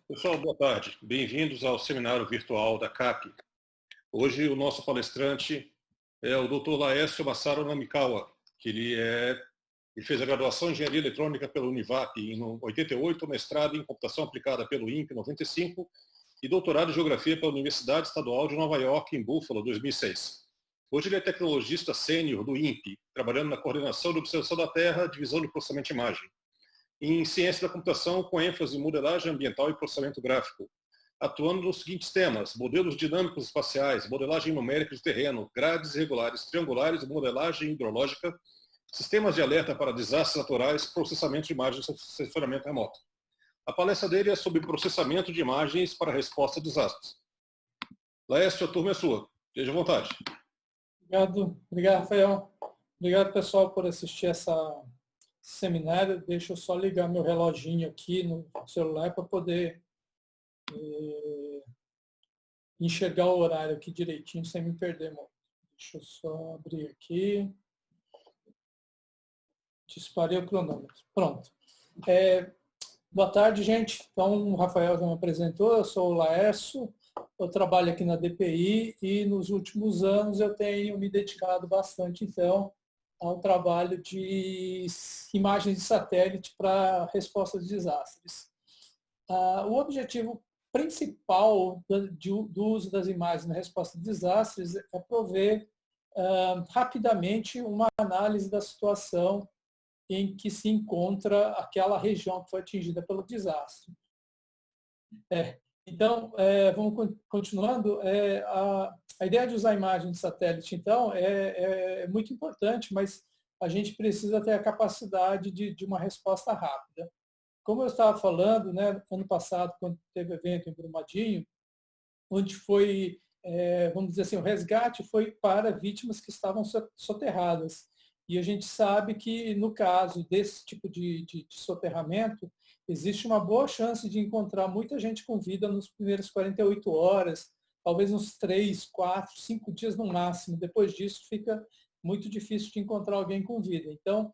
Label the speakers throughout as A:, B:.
A: Pessoal, boa tarde. Bem-vindos ao seminário virtual da CAP. Hoje o nosso palestrante é o Dr. Laércio Massaro Namikawa, que ele fez a graduação em Engenharia Eletrônica pela Univap em 88, mestrado em Computação Aplicada pelo INPE em 95 e doutorado em Geografia pela Universidade Estadual de Nova York, em Buffalo, 2006. Hoje ele é tecnologista sênior do INPE, trabalhando na coordenação de observação da Terra, divisão de processamento de imagem, em ciência da computação com ênfase em modelagem ambiental e processamento gráfico, atuando nos seguintes temas: modelos dinâmicos espaciais, modelagem numérica de terreno, grades irregulares, triangulares, modelagem hidrológica, sistemas de alerta para desastres naturais, processamento de imagens e sensoramento remoto. A palestra dele é sobre processamento de imagens para resposta a desastres. Laércio, a turma é sua. Esteja à vontade.
B: Obrigado, Rafael. Obrigado, pessoal, por assistir essa seminário. Deixa eu só ligar meu reloginho aqui no celular para poder enxergar o horário aqui direitinho, sem me perder muito. Deixa eu só abrir aqui. Disparei o cronômetro. Pronto. Boa tarde, gente. Então, o Rafael já me apresentou, eu sou o Laércio, eu trabalho aqui na DPI e nos últimos anos eu tenho me dedicado bastante, então, ao trabalho de imagens de satélite para resposta a desastres. O objetivo principal do uso das imagens na resposta a desastres é prover rapidamente uma análise da situação em que se encontra aquela região que foi atingida pelo desastre. Então, vamos continuando. A ideia de usar imagem de satélite, então, é muito importante, mas a gente precisa ter a capacidade de uma resposta rápida. Como eu estava falando, né, ano passado, quando teve evento em Brumadinho, onde foi, vamos dizer assim, o resgate foi para vítimas que estavam soterradas. E a gente sabe que, no caso desse tipo de soterramento, existe uma boa chance de encontrar muita gente com vida nos primeiros 48 horas, talvez uns 3, 4, 5 dias no máximo. Depois disso, fica muito difícil de encontrar alguém com vida. Então,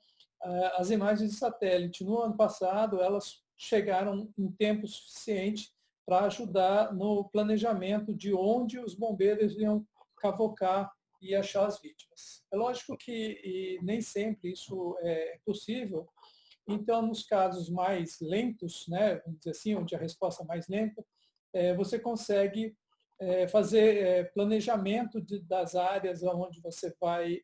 B: as imagens de satélite, no ano passado, elas chegaram em tempo suficiente para ajudar no planejamento de onde os bombeiros iam cavocar e achar as vítimas. É lógico que nem sempre isso é possível. Então, nos casos mais lentos, né, vamos dizer assim, onde a resposta é mais lenta, você consegue fazer planejamento das áreas onde você vai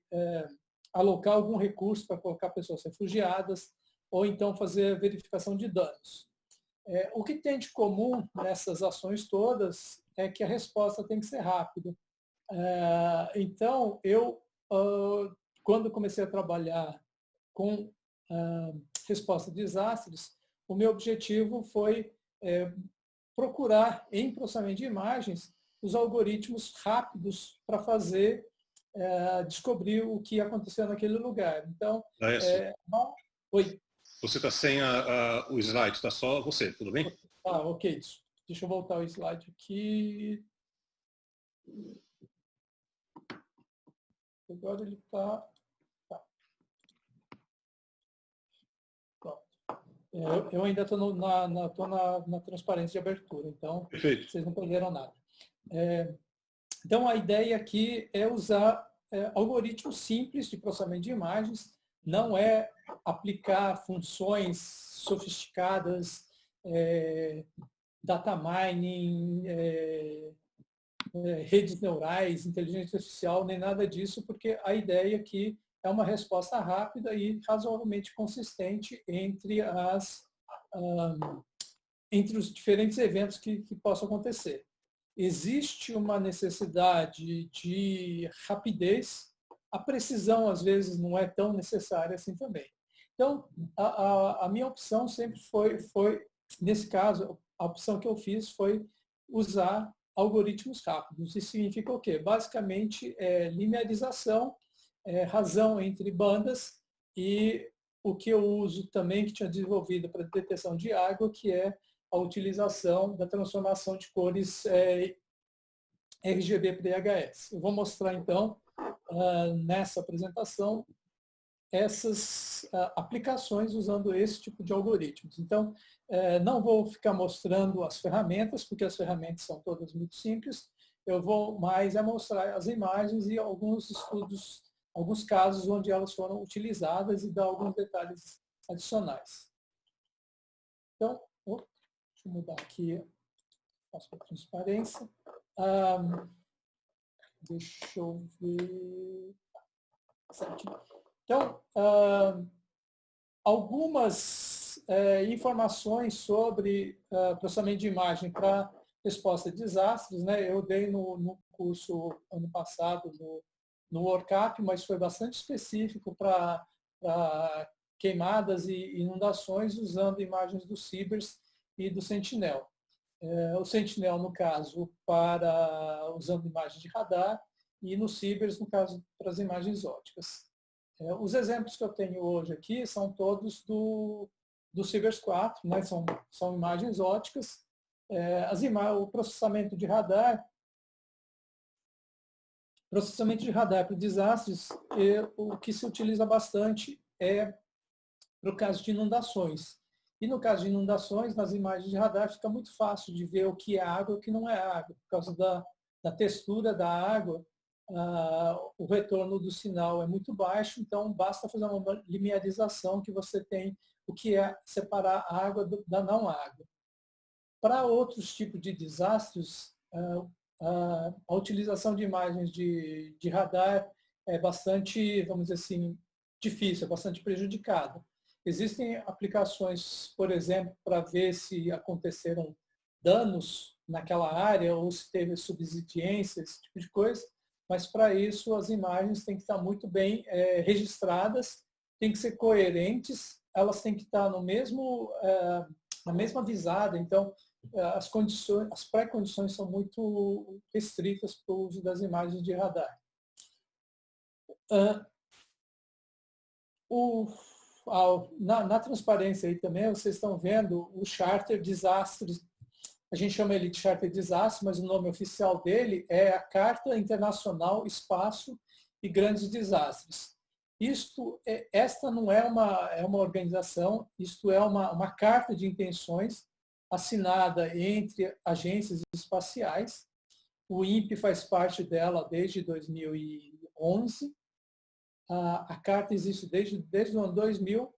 B: alocar algum recurso para colocar pessoas refugiadas, ou então fazer verificação de danos. O que tem de comum nessas ações todas é que a resposta tem que ser rápida. Então, eu, quando comecei a trabalhar com resposta a desastres, o meu objetivo foi procurar, em processamento de imagens, os algoritmos rápidos para fazer descobrir o que aconteceu naquele lugar. Então, oi.
A: Você está sem o slide, está só você, tudo bem?
B: Ok. Deixa eu voltar o slide aqui. Agora ele está... Eu ainda estou na transparência de abertura, então
A: Perfeito.
B: Vocês não perderam nada. Então, a ideia aqui é usar algoritmos simples de processamento de imagens, não é aplicar funções sofisticadas, data mining, redes neurais, inteligência artificial, nem nada disso, porque a ideia aqui é uma resposta rápida e razoavelmente consistente entre os diferentes eventos que possam acontecer. Existe uma necessidade de rapidez, a precisão às vezes não é tão necessária assim também. Então, a minha opção sempre foi, nesse caso, a opção que eu fiz foi usar algoritmos rápidos. Isso significa o quê? Basicamente, linearização, razão entre bandas e o que eu uso também, que tinha desenvolvido para detecção de água, que é a utilização da transformação de cores RGB para IHS. Eu vou mostrar, então, nessa apresentação, essas aplicações usando esse tipo de algoritmos. Então, não vou ficar mostrando as ferramentas, porque as ferramentas são todas muito simples. Eu vou mais mostrar as imagens e alguns estudos, alguns casos onde elas foram utilizadas e dar alguns detalhes adicionais. Então, deixa eu mudar aqui, faço a transparência. Deixa eu ver. Então, algumas informações sobre processamento de imagem para resposta a desastres, né? Eu dei no curso ano passado no WorldCap, mas foi bastante específico para queimadas e inundações usando imagens do Cibers e do Sentinel. O Sentinel, no caso, usando imagens de radar, e no Cibers, no caso, para as imagens ópticas. Os exemplos que eu tenho hoje aqui são todos do Cibers 4, né? São imagens ópticas. O processamento de radar para desastres, o que se utiliza bastante é para o caso de inundações. E no caso de inundações, nas imagens de radar, fica muito fácil de ver o que é água e o que não é água. Por causa da textura da água, o retorno do sinal é muito baixo, então basta fazer uma linearização que você tem o que é separar a água da não água. Para outros tipos de desastres, a utilização de imagens de radar é bastante, vamos dizer assim, difícil, é bastante prejudicada. Existem aplicações, por exemplo, para ver se aconteceram danos naquela área ou se teve subsidência, esse tipo de coisa, mas para isso as imagens têm que estar muito bem registradas, têm que ser coerentes, elas têm que estar na mesma visada, então as pré-condições são muito restritas para o uso das imagens de radar. Na transparência aí também, vocês estão vendo o Charter Desastres. A gente chama ele de Charter Desastre, mas o nome oficial dele é a Carta Internacional Espaço e Grandes Desastres. Esta não é uma organização, isto é uma carta de intenções assinada entre agências espaciais. O INPE faz parte dela desde 2011. A carta existe desde o ano 2000,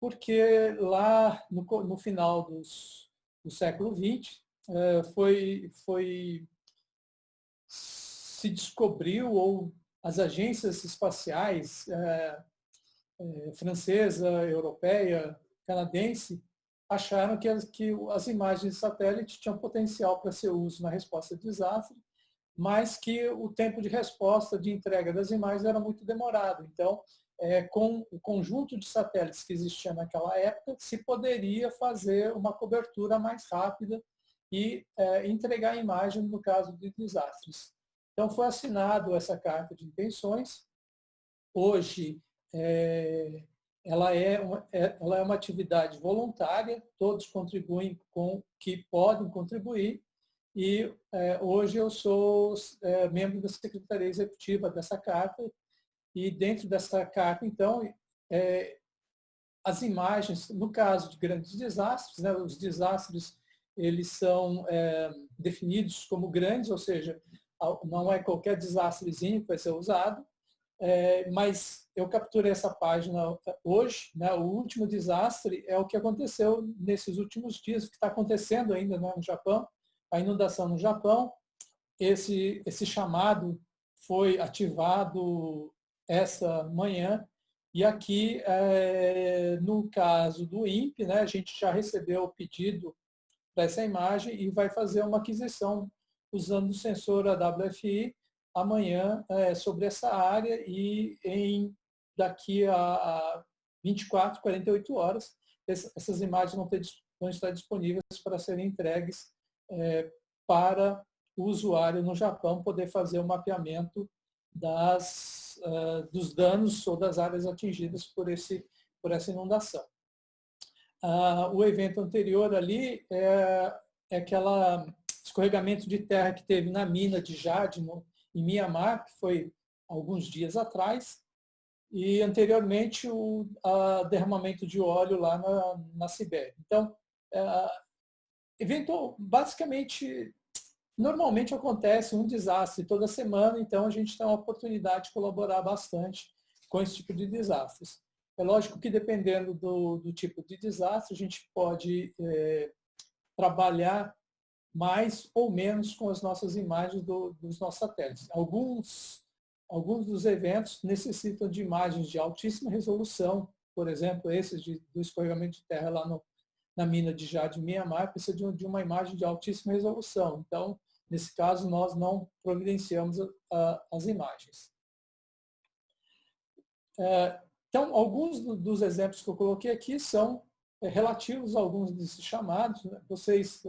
B: porque lá no final do século XX se descobriu, ou as agências espaciais francesa, europeia, canadense, acharam que as imagens de satélite tinham potencial para ser uso na resposta a desastre, mas que o tempo de resposta, de entrega das imagens era muito demorado. Então, com o conjunto de satélites que existia naquela época, se poderia fazer uma cobertura mais rápida e entregar a imagem no caso de desastres. Então, foi assinado essa carta de intenções. Hoje, ela é uma atividade voluntária, todos contribuem com o que podem contribuir, e hoje eu sou membro da Secretaria Executiva dessa carta, e dentro dessa carta, então, as imagens, no caso de grandes desastres, né, os desastres eles são definidos como grandes, ou seja, não é qualquer desastrezinho que vai ser usado, mas eu capturei essa página hoje, né, o último desastre é o que aconteceu nesses últimos dias, o que está acontecendo ainda, né, no Japão, a inundação no Japão. Esse chamado foi ativado essa manhã, e aqui, no caso do INPE, né, a gente já recebeu o pedido dessa imagem e vai fazer uma aquisição usando o sensor AWFI amanhã sobre essa área, e daqui a 24, 48 horas, essas imagens vão estar disponíveis para serem entregues para o usuário no Japão poder fazer o mapeamento dos danos ou das áreas atingidas por essa inundação. O evento anterior ali é aquele escorregamento de terra que teve na mina de Jade, em Mianmar, que foi alguns dias atrás. e anteriormente o derramamento de óleo lá na Sibéria. Então, basicamente, normalmente acontece um desastre toda semana, então a gente tem a oportunidade de colaborar bastante com esse tipo de desastres. É lógico que dependendo do tipo de desastre, a gente pode trabalhar mais ou menos com as nossas imagens dos nossos satélites. Alguns dos eventos necessitam de imagens de altíssima resolução, por exemplo, esses do escorregamento de terra lá na mina de Jade, Mianmar, precisa de uma imagem de altíssima resolução. Então, nesse caso, nós não providenciamos as imagens. Então, alguns dos exemplos que eu coloquei aqui são relativos a alguns desses chamados. Né? Vocês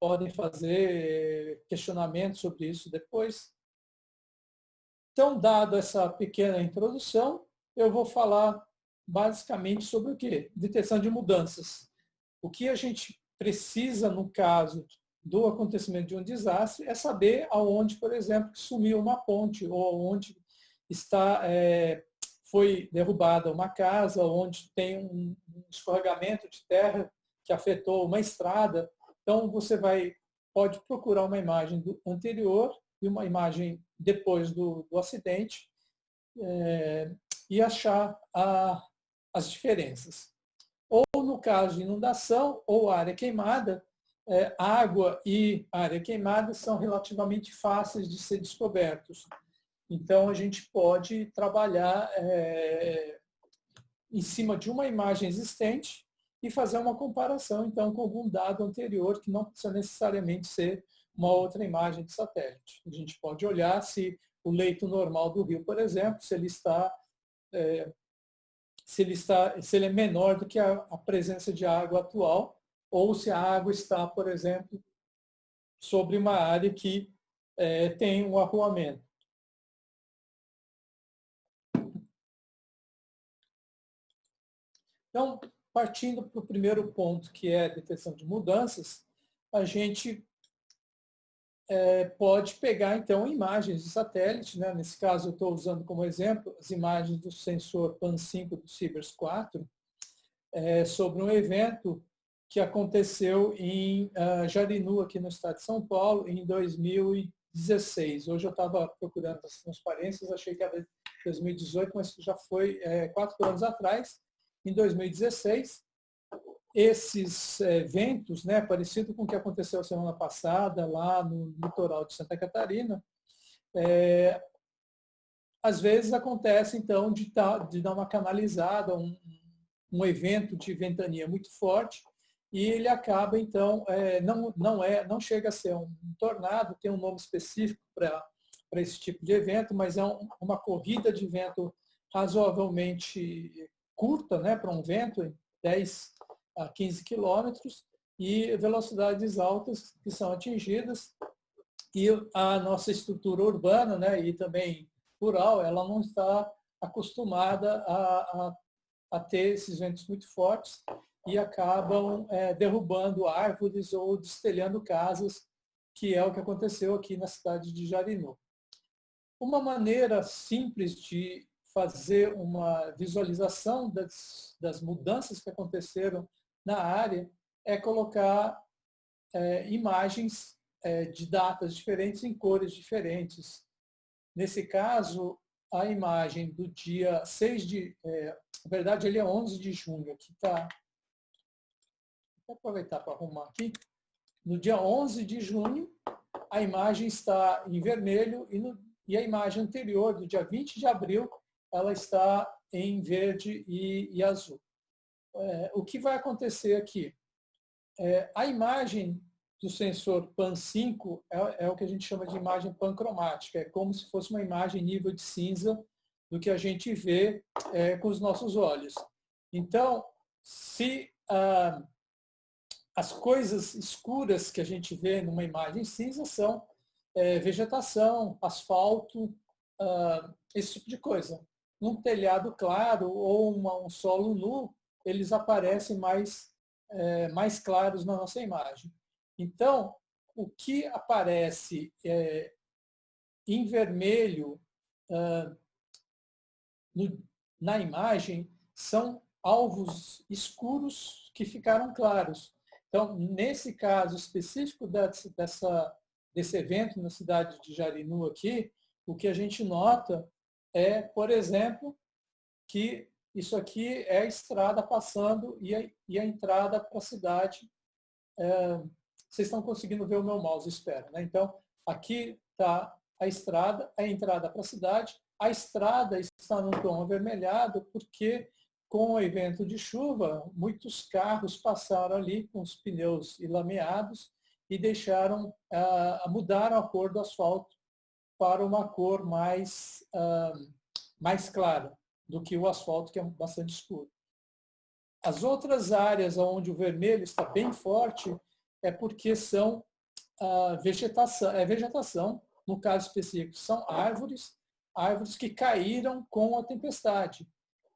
B: podem fazer questionamentos sobre isso depois. Então, dado essa pequena introdução, eu vou falar basicamente sobre o quê? Detecção de mudanças. O que a gente precisa, no caso do acontecimento de um desastre, é saber aonde, por exemplo, sumiu uma ponte, ou onde foi derrubada uma casa, onde tem um escorregamento de terra que afetou uma estrada. Então, você pode procurar uma imagem anterior e uma imagem depois do acidente e achar as diferenças. Ou no caso de inundação ou área queimada, água e área queimada são relativamente fáceis de ser descobertos. Então, a gente pode trabalhar em cima de uma imagem existente e fazer uma comparação, então, com algum dado anterior, que não precisa necessariamente ser uma outra imagem de satélite. A gente pode olhar se o leito normal do rio, por exemplo, se ele é menor do que a presença de água atual, ou se a água está, por exemplo, sobre uma área que tem um arruamento. Então, partindo para o primeiro ponto, que é a detecção de mudanças, a gente pode pegar, então, imagens de satélite. Né? Nesse caso, eu estou usando como exemplo as imagens do sensor PAN-5 do Sibers 4, sobre um evento que aconteceu em Jarinu, aqui no estado de São Paulo, em 2016. Hoje eu estava procurando as transparências, achei que era 2018, mas já foi 4 anos atrás. Em 2016, esses eventos, né, parecido com o que aconteceu semana passada lá no litoral de Santa Catarina, às vezes acontece, então, de dar uma canalizada, um evento de ventania muito forte, e ele acaba, então, não chega a ser um tornado, tem um nome específico para esse tipo de evento, mas é uma corrida de vento razoavelmente curta, né, para um vento, 10 a 15 quilômetros, e velocidades altas que são atingidas, e a nossa estrutura urbana, né, e também rural, ela não está acostumada a ter esses ventos muito fortes e acabam derrubando árvores ou destelhando casas, que é o que aconteceu aqui na cidade de Jarinu. Uma maneira simples de fazer uma visualização das mudanças que aconteceram na área é colocar imagens de datas diferentes em cores diferentes. Nesse caso, a imagem do dia 6 na verdade, ele é 11 de junho. Aqui está. Vou aproveitar para arrumar aqui. No dia 11 de junho, a imagem está em vermelho e a imagem anterior, do dia 20 de abril, ela está em verde e azul. O que vai acontecer aqui? A imagem do sensor PAN-5 é o que a gente chama de imagem pancromática. É como se fosse uma imagem nível de cinza do que a gente vê com os nossos olhos. Então, se as coisas escuras que a gente vê numa imagem cinza são vegetação, asfalto, esse tipo de coisa. Num telhado claro ou um solo nu, eles aparecem mais claros na nossa imagem. Então, o que aparece em vermelho na imagem são alvos escuros que ficaram claros. Então, nesse caso específico desse evento na cidade de Jarinu aqui, o que a gente nota é, por exemplo, que isso aqui é a estrada passando e a entrada para a cidade. Vocês estão conseguindo ver o meu mouse, espero, né? Então, aqui está a estrada, a entrada para a cidade. A estrada está num tom avermelhado porque, com o evento de chuva, muitos carros passaram ali com os pneus lameados e mudaram a cor do asfalto para uma cor mais clara do que o asfalto, que é bastante escuro. As outras áreas onde o vermelho está bem forte é porque são vegetação, no caso específico, são árvores que caíram com a tempestade.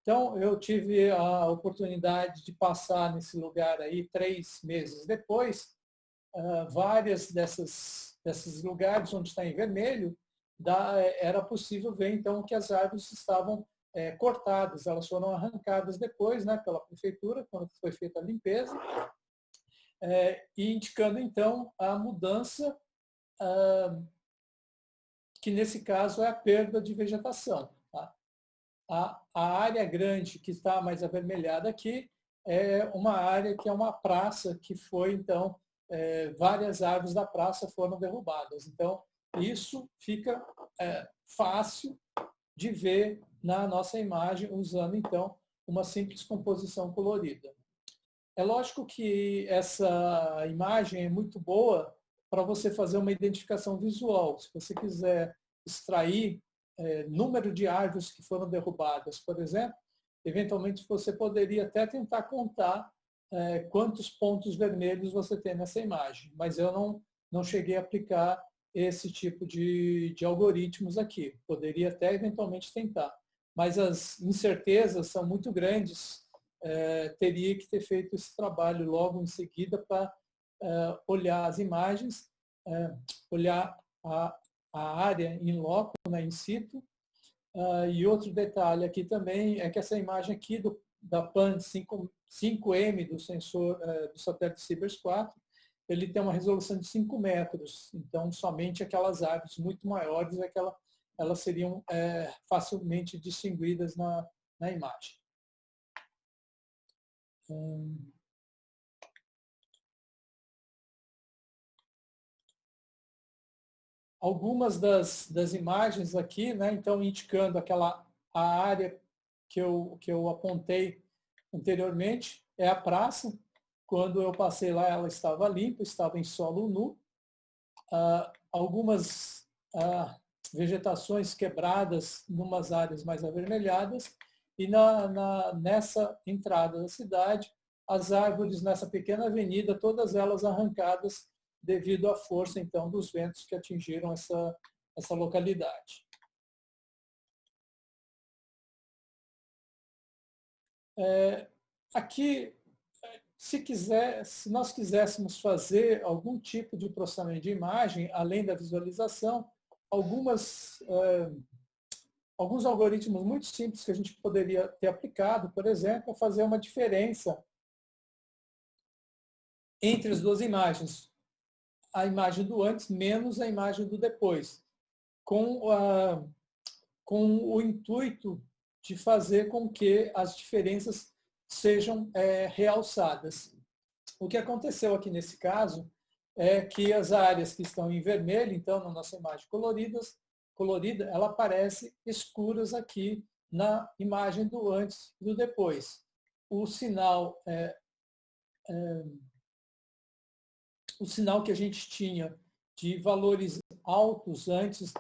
B: Então, eu tive a oportunidade de passar nesse lugar aí 3 meses depois. Várias desses lugares onde está em vermelho, era possível ver, então, que as árvores estavam cortadas. Elas foram arrancadas depois, né, pela prefeitura, quando foi feita a limpeza, e indicando, então, a mudança, que nesse caso é a perda de vegetação. Tá? A área grande que está mais avermelhada aqui é uma área que é uma praça que foi, então, várias árvores da praça foram derrubadas. Então, isso fica fácil de ver na nossa imagem, usando, então, uma simples composição colorida. É lógico que essa imagem é muito boa para você fazer uma identificação visual. Se você quiser extrair número de árvores que foram derrubadas, por exemplo, eventualmente você poderia até tentar contar quantos pontos vermelhos você tem nessa imagem. Mas eu não cheguei a aplicar esse tipo de algoritmos aqui. Poderia até eventualmente tentar. Mas as incertezas são muito grandes. Teria que ter feito esse trabalho logo em seguida para olhar as imagens, olhar a área em loco, né, in situ. E outro detalhe aqui também é que essa imagem aqui da PAN 5M do sensor do satélite Cibers 4, ele tem uma resolução de 5 metros. Então, somente aquelas árvores muito maiores elas seriam facilmente distinguidas na imagem. Algumas das imagens aqui, né, então, indicando a área que eu apontei anteriormente, é a praça. Quando eu passei lá, ela estava limpa, estava em solo nu. Algumas vegetações quebradas em umas áreas mais avermelhadas. E nessa entrada da cidade, as árvores nessa pequena avenida, todas elas arrancadas devido à força, então, dos ventos que atingiram essa localidade. Aqui, se nós quiséssemos fazer algum tipo de processamento de imagem, além da visualização, alguns algoritmos muito simples que a gente poderia ter aplicado, por exemplo, é fazer uma diferença entre as duas imagens. A imagem do antes menos a imagem do depois, com o intuito de fazer com que as diferenças sejam realçadas. O que aconteceu aqui nesse caso é que as áreas que estão em vermelho, então, na nossa imagem colorida, ela aparece escuras aqui na imagem do antes e do depois. O sinal que a gente tinha de valores altos antes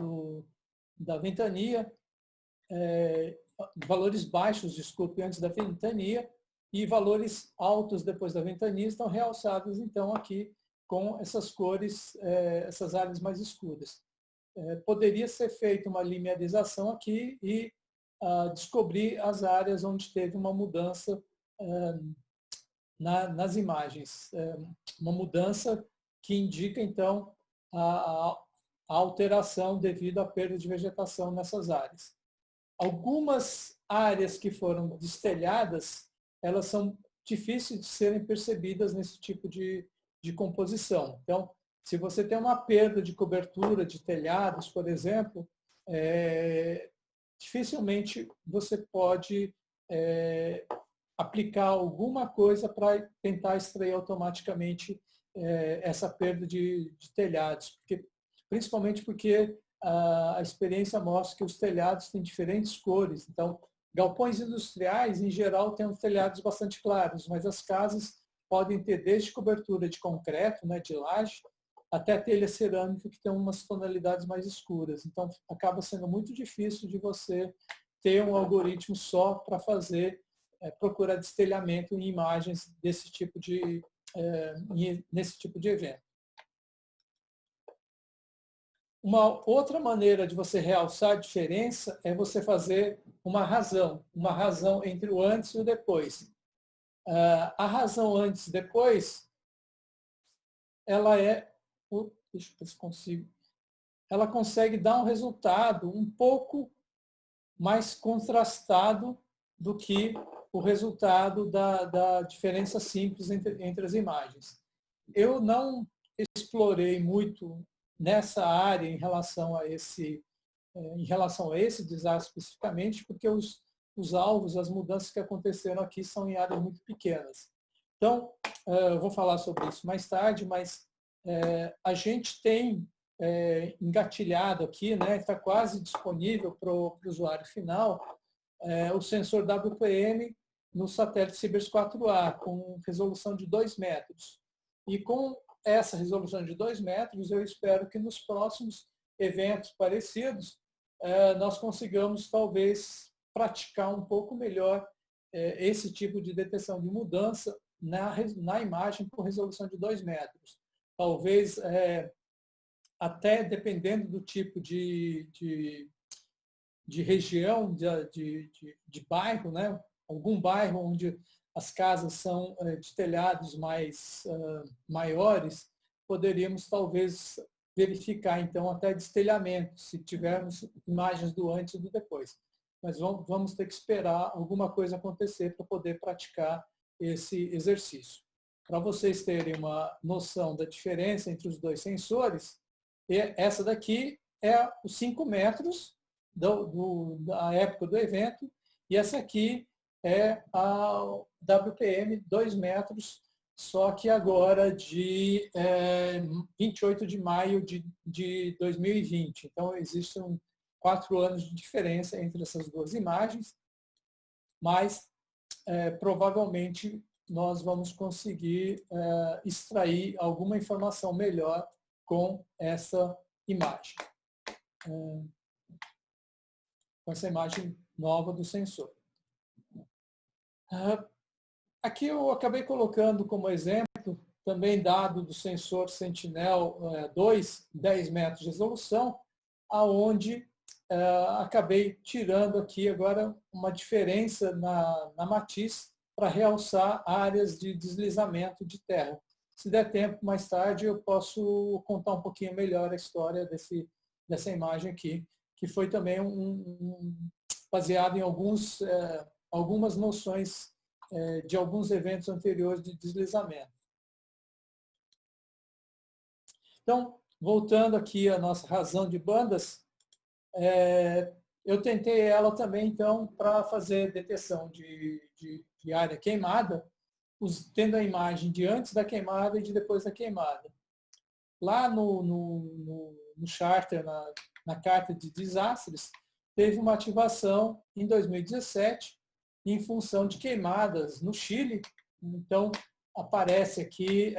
B: da ventania, valores baixos, desculpe, antes da ventania, e valores altos depois da ventania estão realçados, então, aqui com essas cores, essas áreas mais escuras. Poderia ser feita uma linearização aqui e descobrir as áreas onde teve uma mudança nas imagens. Uma mudança que indica, então, a alteração devido à perda de vegetação nessas áreas. Algumas áreas que foram destelhadas, elas são difíceis de serem percebidas nesse tipo de composição. Então, se você tem uma perda de cobertura de telhados, por exemplo, dificilmente você pode aplicar alguma coisa para tentar extrair automaticamente essa perda de telhados, principalmente porque a experiência mostra que os telhados têm diferentes cores. Então, galpões industriais, em geral, têm os telhados bastante claros, mas as casas podem ter desde cobertura de concreto, né, de laje, até telha cerâmica, que tem umas tonalidades mais escuras. Então, acaba sendo muito difícil de você ter um algoritmo só para fazer, procurar destelhamento em imagens desse tipo nesse tipo de evento. Uma outra maneira de você realçar a diferença é você fazer uma razão entre o antes e o depois. A razão antes e depois, ela deixa eu ver se consigo, ela consegue dar um resultado um pouco mais contrastado do que o resultado da diferença simples entre as imagens. Eu não explorei muito nessa área em relação a esse desastre especificamente, porque os alvos, as mudanças que aconteceram aqui são em áreas muito pequenas. Então, eu vou falar sobre isso mais tarde, mas a gente tem engatilhado aqui, né, está quase disponível para o usuário final, o sensor WPM no satélite Sibers 4A, com resolução de 2 metros. E com essa resolução de 2 metros, eu espero que nos próximos eventos parecidos, nós consigamos, talvez, praticar um pouco melhor esse tipo de detecção de mudança na imagem com resolução de 2 metros. Talvez, até dependendo do tipo de região, de bairro, né? Algum bairro onde as casas são de telhados mais maiores, poderíamos talvez verificar, então, até destelhamento, se tivermos imagens do antes e do depois. Mas vamos ter que esperar alguma coisa acontecer para poder praticar esse exercício. Para vocês terem uma noção da diferença entre os dois sensores, essa daqui é os 5 metros da época do evento, e essa aqui é a WPM 2 metros, só que agora de 28 de maio de 2020. Então, existem 4 anos de diferença entre essas duas imagens, mas provavelmente nós vamos conseguir extrair alguma informação melhor com essa imagem. Com essa imagem nova do sensor. Aqui eu acabei colocando como exemplo, também dado do sensor Sentinel-2, 10 metros de resolução, aonde acabei tirando aqui agora uma diferença na matiz para realçar áreas de deslizamento de terra. Se der tempo, mais tarde, eu posso contar um pouquinho melhor a história dessa imagem aqui, que foi também baseado em algumas noções de alguns eventos anteriores de deslizamento. Então, voltando aqui à nossa razão de bandas, eu tentei ela também, então, para fazer detecção de área queimada, tendo a imagem de antes da queimada e de depois da queimada. Lá no charter, na carta de desastres, teve uma ativação em 2017, em função de queimadas no Chile. Então, aparece aqui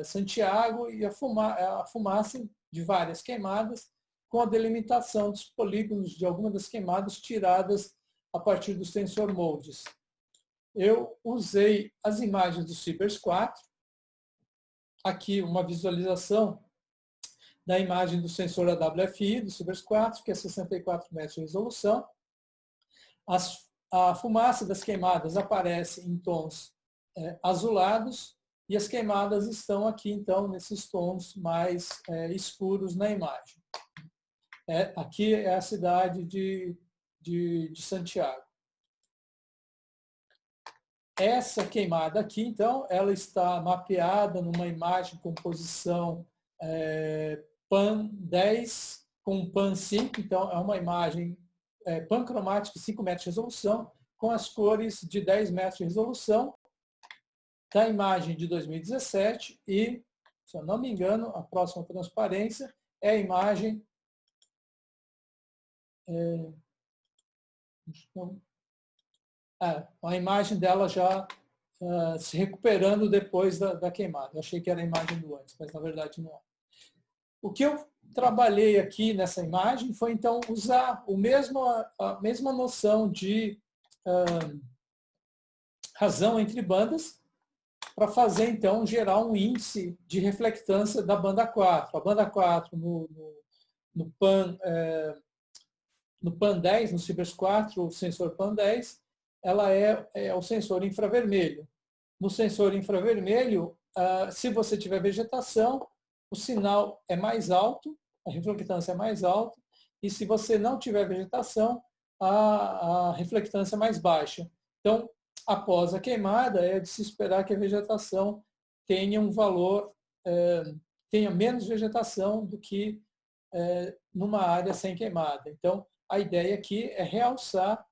B: Santiago e a fumaça de várias queimadas, com a delimitação dos polígonos de algumas das queimadas tiradas a partir do sensor MODES. Eu usei as imagens do Sibers 4, aqui uma visualização da imagem do sensor AWFI do Sibers 4, que é 64 metros de resolução. A fumaça das queimadas aparece em tons azulados e as queimadas estão aqui, então, nesses tons mais escuros na imagem. Aqui é a cidade de Santiago. Essa queimada aqui, então, ela está mapeada numa imagem com posição PAN 10 com PAN 5, então é uma imagem pancromática 5 metros de resolução, com as cores de 10 metros de resolução, da imagem de 2017 e, se eu não me engano, a próxima transparência é a imagem a imagem dela já se recuperando depois da queimada. Eu achei que era a imagem do antes, mas na verdade não é. O que eu trabalhei aqui nessa imagem foi, então, usar a mesma noção de razão entre bandas para fazer, então, gerar um índice de reflectância da banda 4. A banda 4 no PAN 10, no CIBERS 4, o sensor PAN 10, ela é o sensor infravermelho. No sensor infravermelho, se você tiver vegetação, o sinal é mais alto, a reflectância é mais alta, e se você não tiver vegetação, a reflectância é mais baixa. Então, após a queimada, é de se esperar que a vegetação tenha um valor, tenha menos vegetação do que numa área sem queimada. Então, a ideia aqui é realçar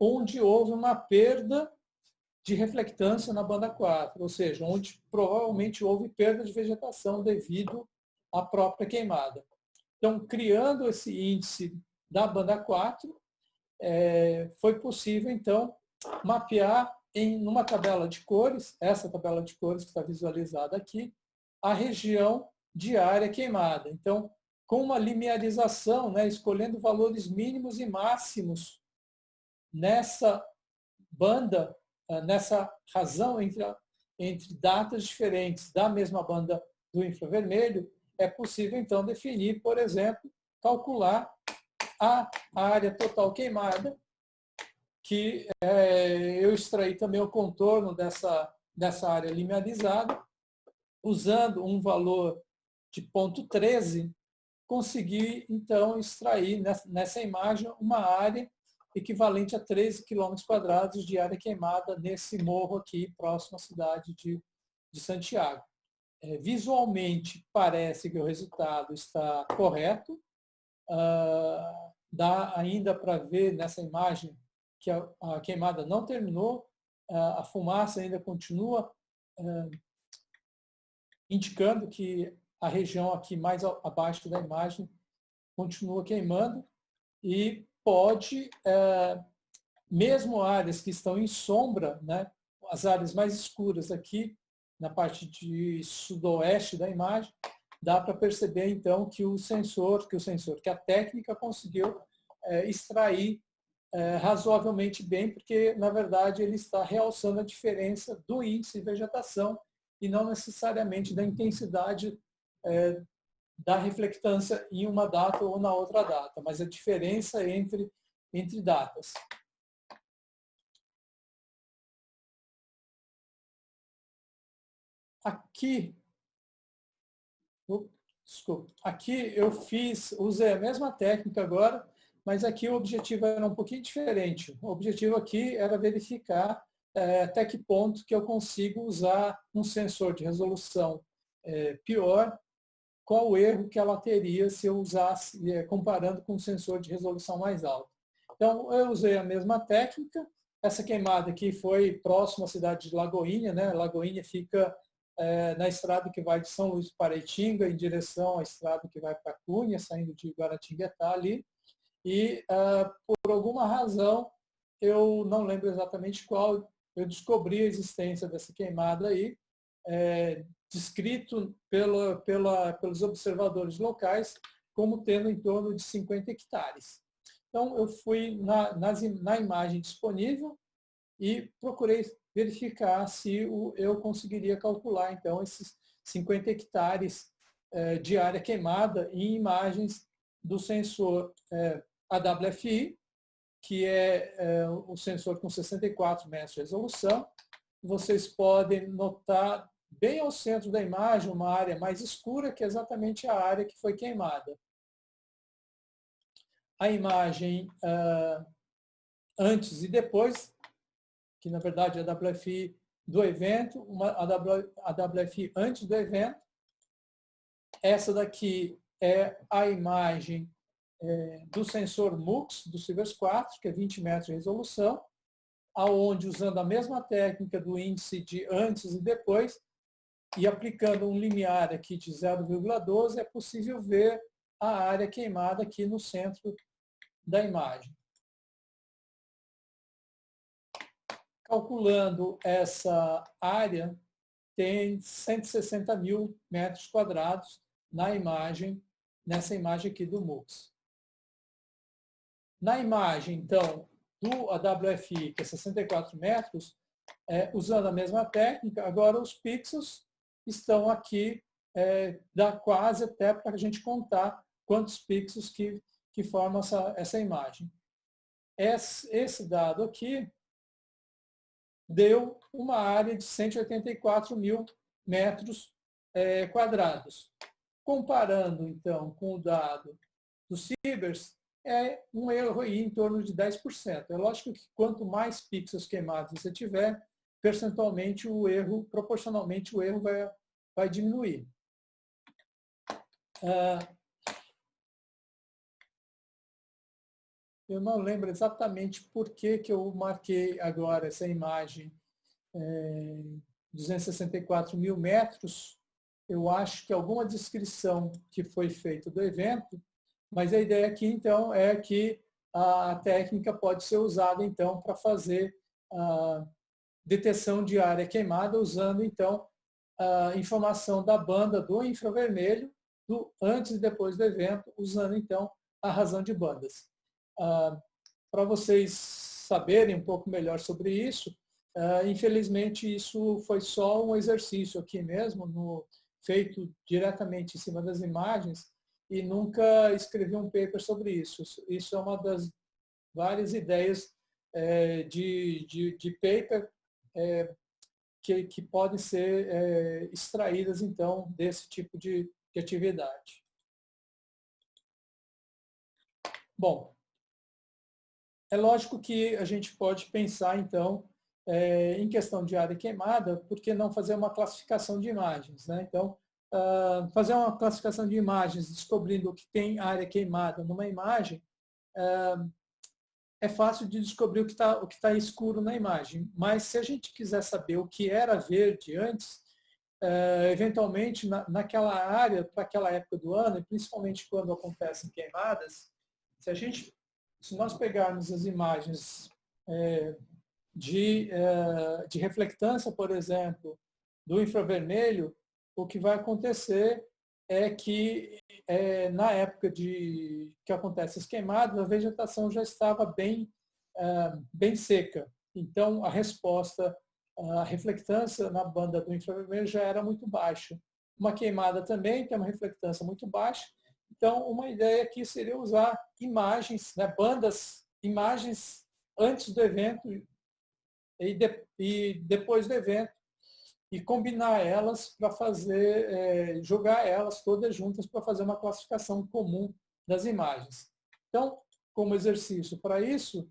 B: onde houve uma perda de reflectância na banda 4, ou seja, onde provavelmente houve perda de vegetação devido à própria queimada. Então, criando esse índice da banda 4, foi possível, então, mapear numa tabela de cores, essa tabela de cores que está visualizada aqui, a região de área queimada. Então, com uma linearização, escolhendo valores mínimos e máximos nessa banda, nessa razão entre datas diferentes da mesma banda do infravermelho, é possível, então, definir, por exemplo, calcular a área total queimada, que eu extraí também o contorno dessa área linearizada, usando um valor de 0,13, consegui, então, extrair nessa imagem uma área equivalente a 13 km² de área queimada nesse morro aqui, próximo à cidade de Santiago. Visualmente, parece que o resultado está correto. Dá ainda para ver nessa imagem que a queimada não terminou, a fumaça ainda continua indicando que a região aqui mais abaixo da imagem continua queimando e pode, mesmo áreas que estão em sombra, as áreas mais escuras aqui, na parte de sudoeste da imagem, dá para perceber, então, que que a técnica conseguiu extrair razoavelmente bem, porque, na verdade, ele está realçando a diferença do índice de vegetação e não necessariamente da intensidade da reflectância em uma data ou na outra data, mas a diferença entre datas. Aqui, desculpa, aqui eu usei a mesma técnica agora, mas aqui o objetivo era um pouquinho diferente. O objetivo aqui era verificar até que ponto que eu consigo usar um sensor de resolução pior, qual o erro que ela teria se eu usasse, comparando com um sensor de resolução mais alta. Então, eu usei a mesma técnica. Essa queimada aqui foi próxima à cidade de Lagoinha, Lagoinha fica na estrada que vai de São Luís do Paraitinga em direção à estrada que vai para Cunha, saindo de Guaratinguetá ali. E, por alguma razão, eu não lembro exatamente qual, eu descobri a existência dessa queimada aí, descrito pelos observadores locais como tendo em torno de 50 hectares. Então, eu fui na imagem disponível e procurei verificar se eu conseguiria calcular, então, esses 50 hectares de área queimada em imagens do sensor AWFI, que é o sensor com 64 metros de resolução. Vocês podem notar bem ao centro da imagem uma área mais escura, que é exatamente a área que foi queimada. A imagem antes e depois que na verdade é a WFI do evento, a WFI antes do evento. Essa daqui é a imagem do sensor MUX do Sivers 4, que é 20 metros de resolução, aonde, usando a mesma técnica do índice de antes e depois, e aplicando um limiar aqui de 0,12, é possível ver a área queimada aqui no centro da imagem. Calculando essa área, tem 160 mil metros quadrados na imagem, nessa imagem aqui do MUX. Na imagem, então, do AWFI, que é 64 metros, usando a mesma técnica, agora os pixels estão aqui, dá quase até para a gente contar quantos pixels que formam essa imagem. Esse dado aqui deu uma área de 184 mil metros quadrados. Comparando, então, com o dado do Sivers, é um erro aí em torno de 10%. É lógico que quanto mais pixels queimados você tiver, percentualmente proporcionalmente o erro vai diminuir. Eu não lembro exatamente por que eu marquei agora essa imagem 264 mil metros. Eu acho que alguma descrição que foi feita do evento, mas a ideia aqui, então, é que a técnica pode ser usada, então, para fazer a detecção de área queimada, usando, então, a informação da banda do infravermelho, do antes e depois do evento, usando, então, a razão de bandas. Para vocês saberem um pouco melhor sobre isso, infelizmente, isso foi só um exercício aqui mesmo, feito diretamente em cima das imagens, e nunca escrevi um paper sobre isso. Isso é uma das várias ideias de paper que podem ser extraídas, então, desse tipo de atividade. Bom, é lógico que a gente pode pensar, então, em questão de área queimada, por que não fazer uma classificação de imagens, né? Então, fazer uma classificação de imagens, descobrindo o que tem área queimada numa imagem, é fácil de descobrir o que tá escuro na imagem. Mas se a gente quiser saber o que era verde antes, eventualmente naquela área, para aquela época do ano, e principalmente quando acontecem queimadas, se nós pegarmos as imagens de reflectância, por exemplo, do infravermelho, o que vai acontecer é que na época que acontecem as queimadas, a vegetação já estava bem seca. Então, a resposta, a reflectância na banda do infravermelho já era muito baixa. Uma queimada também tem uma reflectância muito baixa. Então, uma ideia aqui seria usar imagens, né, imagens antes do evento e depois do evento, e combinar elas para fazer, jogar elas todas juntas para fazer uma classificação comum das imagens. Então, como exercício para isso,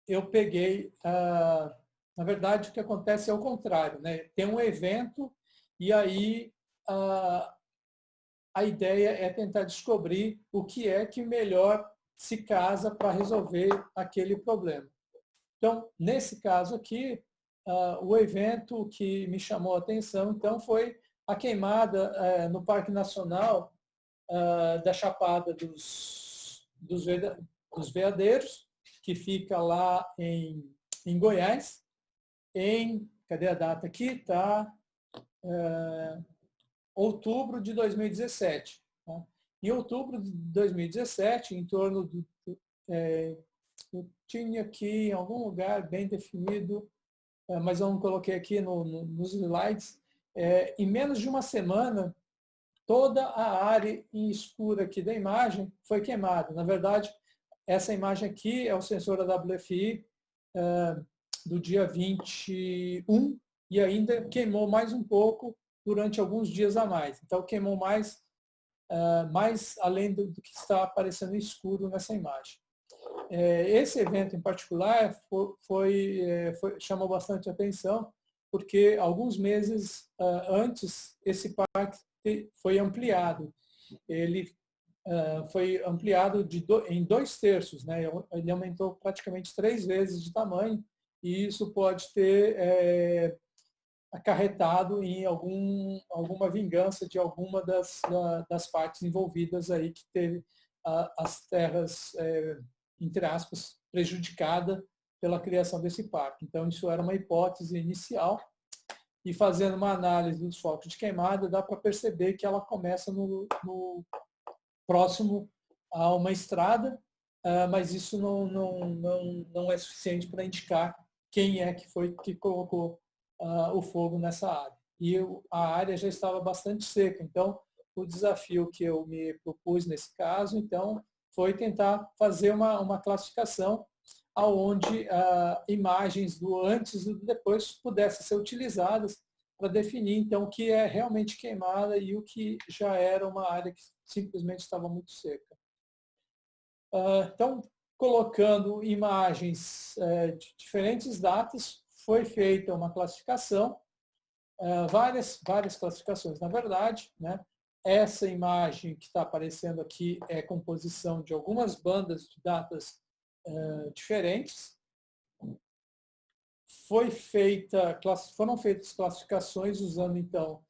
B: eu peguei, na verdade, o que acontece é o contrário, né? Tem um evento e aí a ideia é tentar descobrir o que é que melhor se casa para resolver aquele problema. Então, nesse caso aqui, o evento que me chamou a atenção, então, foi a queimada no Parque Nacional da Chapada dos Veadeiros, que fica lá em Goiás, cadê a data aqui? Está outubro de 2017. Tá? Em outubro de 2017, em torno eu tinha aqui em algum lugar bem definido, mas eu não coloquei aqui nos slides, em menos de uma semana, toda a área em escura aqui da imagem foi queimada. Na verdade, essa imagem aqui é o sensor AWFI do dia 21 e ainda queimou mais um pouco durante alguns dias a mais. Então, queimou mais além do que está aparecendo escuro nessa imagem. esse evento em particular chamou bastante atenção, porque alguns meses antes esse parque foi ampliado. Ele foi ampliado em 2/3, né? Ele aumentou praticamente 3 vezes de tamanho, e isso pode ter acarretado em alguma vingança de alguma das partes envolvidas aí que teve as terras, entre aspas, prejudicada pela criação desse parque. Então, isso era uma hipótese inicial, e fazendo uma análise dos focos de queimada, dá para perceber que ela começa no próximo a uma estrada, mas isso não é suficiente para indicar quem é que foi que colocou o fogo nessa área. E a área já estava bastante seca, então o desafio que eu me propus nesse caso, então, foi tentar fazer uma classificação aonde imagens do antes e do depois pudessem ser utilizadas para definir, então, o que é realmente queimada e o que já era uma área que simplesmente estava muito seca. Então, colocando imagens de diferentes datas, foi feita uma classificação, várias classificações, na verdade, né? Essa imagem que está aparecendo aqui é composição de algumas bandas de datas diferentes. Foram feitas classificações usando, então,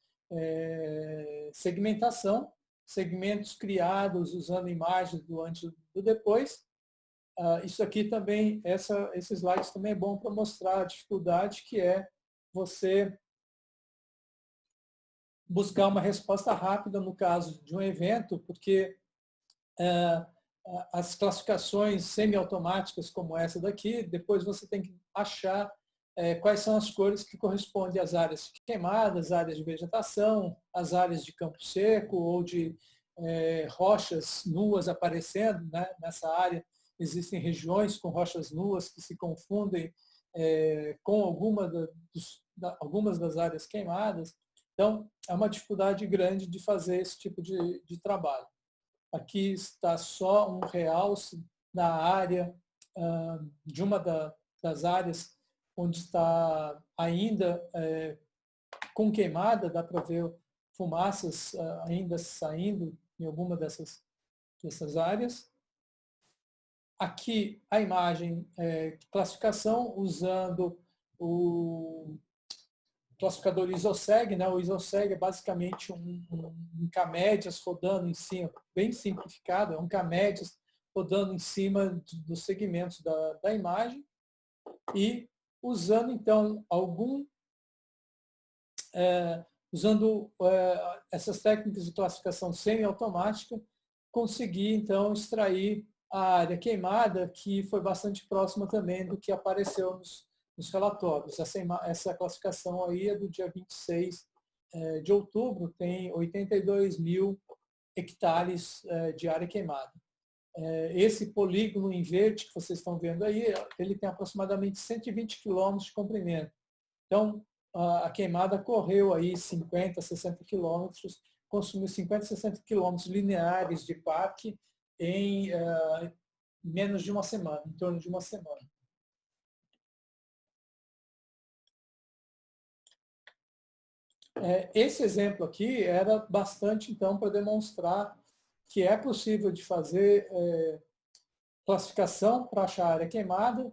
B: segmentação, segmentos criados usando imagens do antes e do depois. Isso aqui também, esse slide também é bom para mostrar a dificuldade que é você buscar uma resposta rápida no caso de um evento, porque as classificações semiautomáticas como essa daqui, depois você tem que achar quais são as cores que correspondem às áreas queimadas, áreas de vegetação, as áreas de campo seco ou de rochas nuas aparecendo, né? Nessa área existem regiões com rochas nuas que se confundem com algumas das áreas queimadas. Então, é uma dificuldade grande de fazer esse tipo de trabalho. Aqui está só um realce da área, de uma das áreas onde está ainda com queimada, dá para ver fumaças ainda saindo em alguma dessas áreas. Aqui a imagem classificação usando o classificador ISOSEG, né? O ISOSEG é basicamente um K-médias rodando em cima, bem simplificado, é um K-médias rodando em cima dos segmentos da imagem, e usando então essas técnicas de classificação semiautomática, consegui então extrair a área queimada, que foi bastante próxima também do que apareceu nos relatórios. Essa classificação aí é do dia 26 de outubro, tem 82 mil hectares de área queimada. Esse polígono em verde que vocês estão vendo aí, ele tem aproximadamente 120 quilômetros de comprimento. Então, a queimada correu aí 50, 60 quilômetros, consumiu 50, 60 quilômetros lineares de parque em menos de uma semana, em torno de uma semana. Esse exemplo aqui era bastante, então, para demonstrar que é possível de fazer classificação para achar área queimada,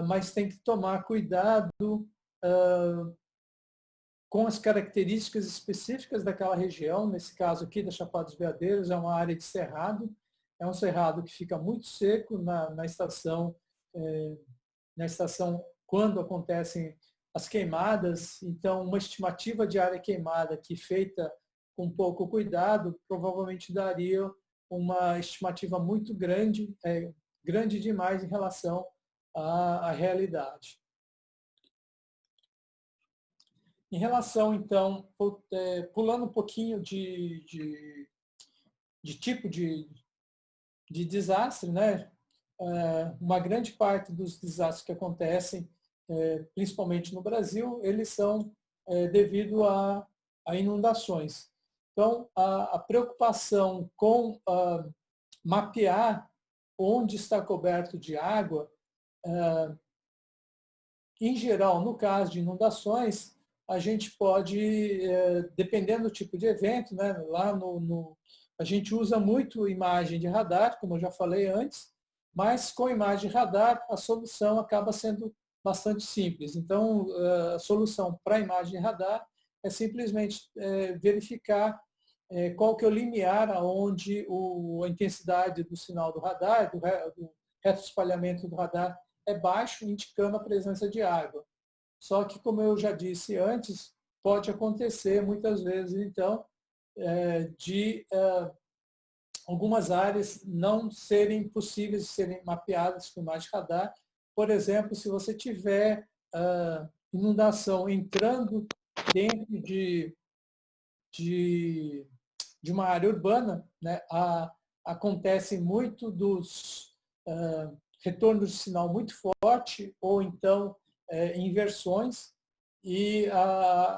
B: mas tem que tomar cuidado com as características específicas daquela região. Nesse caso aqui da Chapada dos Veadeiros, é uma área de cerrado, é um cerrado que fica muito seco na estação quando acontecem as queimadas. Então, uma estimativa de área queimada que feita com pouco cuidado provavelmente daria uma estimativa muito grande, grande demais em relação à realidade. Em relação, então, pulando um pouquinho de tipo de desastre, né? Uma grande parte dos desastres que acontecem, principalmente no Brasil, eles são devido a inundações. Então, a preocupação com mapear onde está coberto de água, em geral, no caso de inundações, a gente pode, dependendo do tipo de evento, né, lá a gente usa muito imagem de radar, como eu já falei antes, mas com imagem de radar a solução acaba sendo bastante simples. Então, a solução para imagem de radar é simplesmente verificar qual que é o limiar aonde a intensidade do sinal do radar, do reto espalhamento do radar é baixo, indicando a presença de água. Só que, como eu já disse antes, pode acontecer muitas vezes, então, de algumas áreas não serem possíveis de serem mapeadas com imagem de radar. Por exemplo, se você tiver inundação entrando dentro de uma área urbana, né, acontece muito dos retornos de sinal muito forte, ou então inversões, e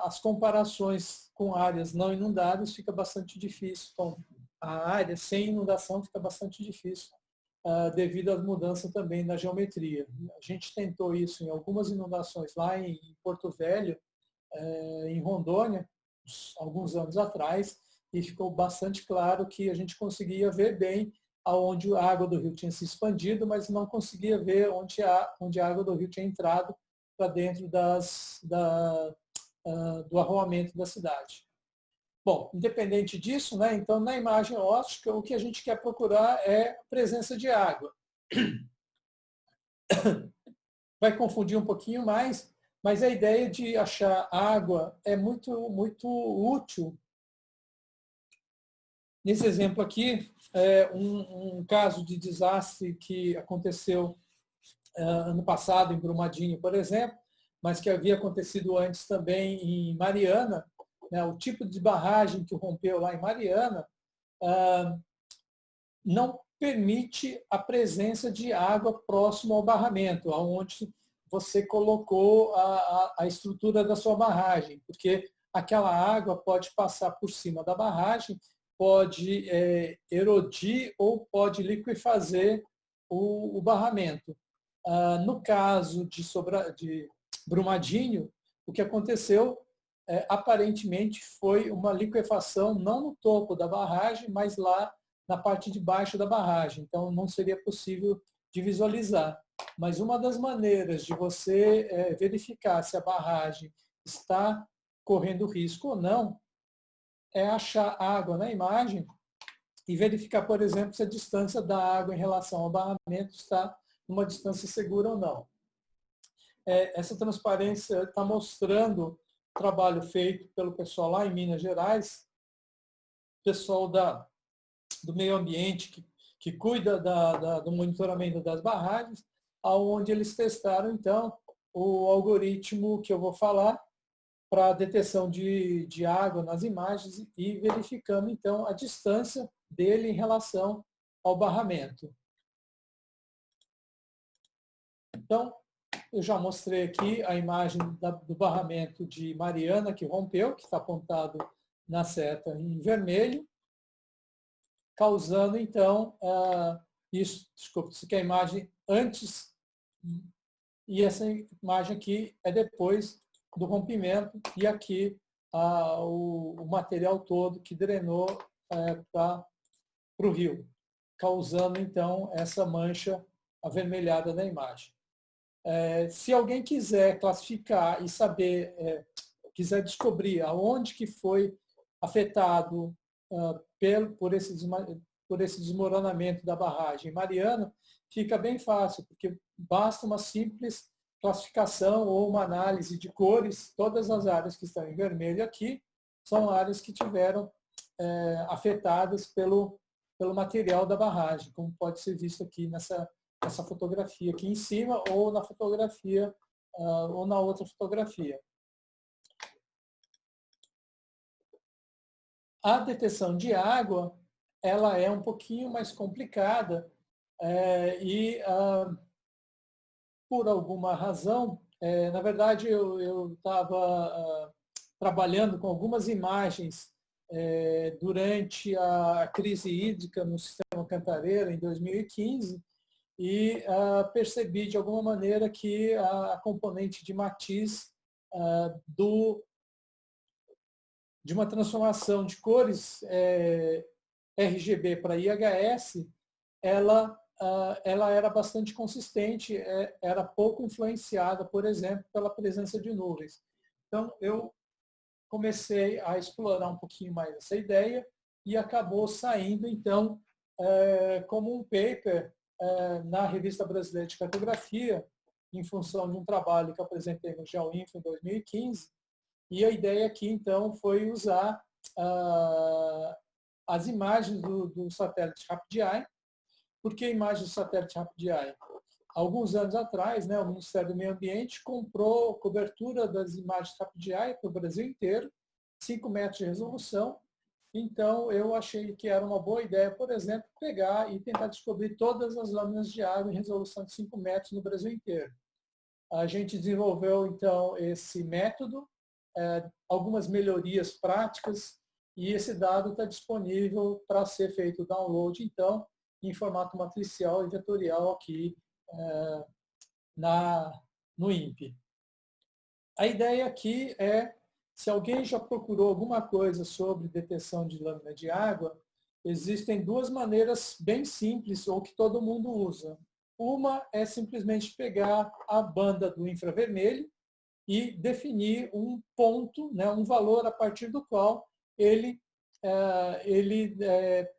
B: as comparações com áreas não inundadas fica bastante difícil. Então, a área sem inundação fica bastante difícil, devido às mudanças também na geometria. A gente tentou isso em algumas inundações lá em Porto Velho, em Rondônia, alguns anos atrás, e ficou bastante claro que a gente conseguia ver bem aonde a água do rio tinha se expandido, mas não conseguia ver onde a água do rio tinha entrado para dentro do arroamento da cidade. Bom, independente disso, né, então na imagem óptica o que a gente quer procurar é a presença de água. Vai confundir um pouquinho mais, mas a ideia de achar água é muito, muito útil. Nesse exemplo aqui, um caso de desastre que aconteceu ano passado em Brumadinho, por exemplo, mas que havia acontecido antes também em Mariana, né, o tipo de barragem que rompeu lá em Mariana não permite a presença de água próximo ao barramento, aonde você colocou a estrutura da sua barragem, porque aquela água pode passar por cima da barragem, pode erodir ou pode liquefazer o barramento. No caso de Brumadinho, o que aconteceu aparentemente foi uma liquefação não no topo da barragem, mas lá na parte de baixo da barragem. Então, não seria possível de visualizar. Mas uma das maneiras de você verificar se a barragem está correndo risco ou não é achar água na imagem e verificar, por exemplo, se a distância da água em relação ao barramento está numa distância segura ou não. Essa transparência está mostrando o trabalho feito pelo pessoal lá em Minas Gerais, pessoal do meio ambiente que cuida do monitoramento das barragens, onde eles testaram, então, o algoritmo que eu vou falar para a detecção de água nas imagens e verificando, então, a distância dele em relação ao barramento. Então, eu já mostrei aqui a imagem do barramento de Mariana, que rompeu, que está apontado na seta em vermelho, causando, então, isso que é a imagem antes, e essa imagem aqui é depois do rompimento, e aqui o material todo que drenou para o rio, causando, então, essa mancha avermelhada na imagem. Se alguém quiser classificar e saber, quiser descobrir aonde que foi afetado por esse desmoronamento da barragem Mariana, fica bem fácil, porque basta uma simples classificação ou uma análise de cores. Todas as áreas que estão em vermelho aqui são áreas que tiveram afetadas pelo material da barragem, como pode ser visto aqui nessa fotografia aqui em cima, ou na fotografia, ou na outra fotografia. A detecção de água, ela é um pouquinho mais complicada e, por alguma razão, na verdade, eu estava trabalhando com algumas imagens durante a crise hídrica no Sistema Cantareira, em 2015, e percebi de alguma maneira que a componente de matiz de uma transformação de cores RGB para IHS, ela era bastante consistente, era pouco influenciada, por exemplo, pela presença de nuvens. Então, eu comecei a explorar um pouquinho mais essa ideia e acabou saindo, então, como um paper na Revista Brasileira de Cartografia, em função de um trabalho que eu apresentei no GeoInfo em 2015, e a ideia aqui, então, foi usar as imagens do satélite RapidEye. Por que imagens do satélite RapidEye? Alguns anos atrás, o Ministério do Meio Ambiente comprou cobertura das imagens RapidEye para o Brasil inteiro, 5 metros de resolução. Então, eu achei que era uma boa ideia, por exemplo, pegar e tentar descobrir todas as lâminas de água em resolução de 5 metros no Brasil inteiro. A gente desenvolveu, então, esse método, algumas melhorias práticas, e esse dado está disponível para ser feito o download, então, em formato matricial e vetorial aqui no INPE. A ideia aqui é, se alguém já procurou alguma coisa sobre detecção de lâmina de água, existem duas maneiras bem simples, ou que todo mundo usa. Uma é simplesmente pegar a banda do infravermelho e definir um ponto, um valor a partir do qual ele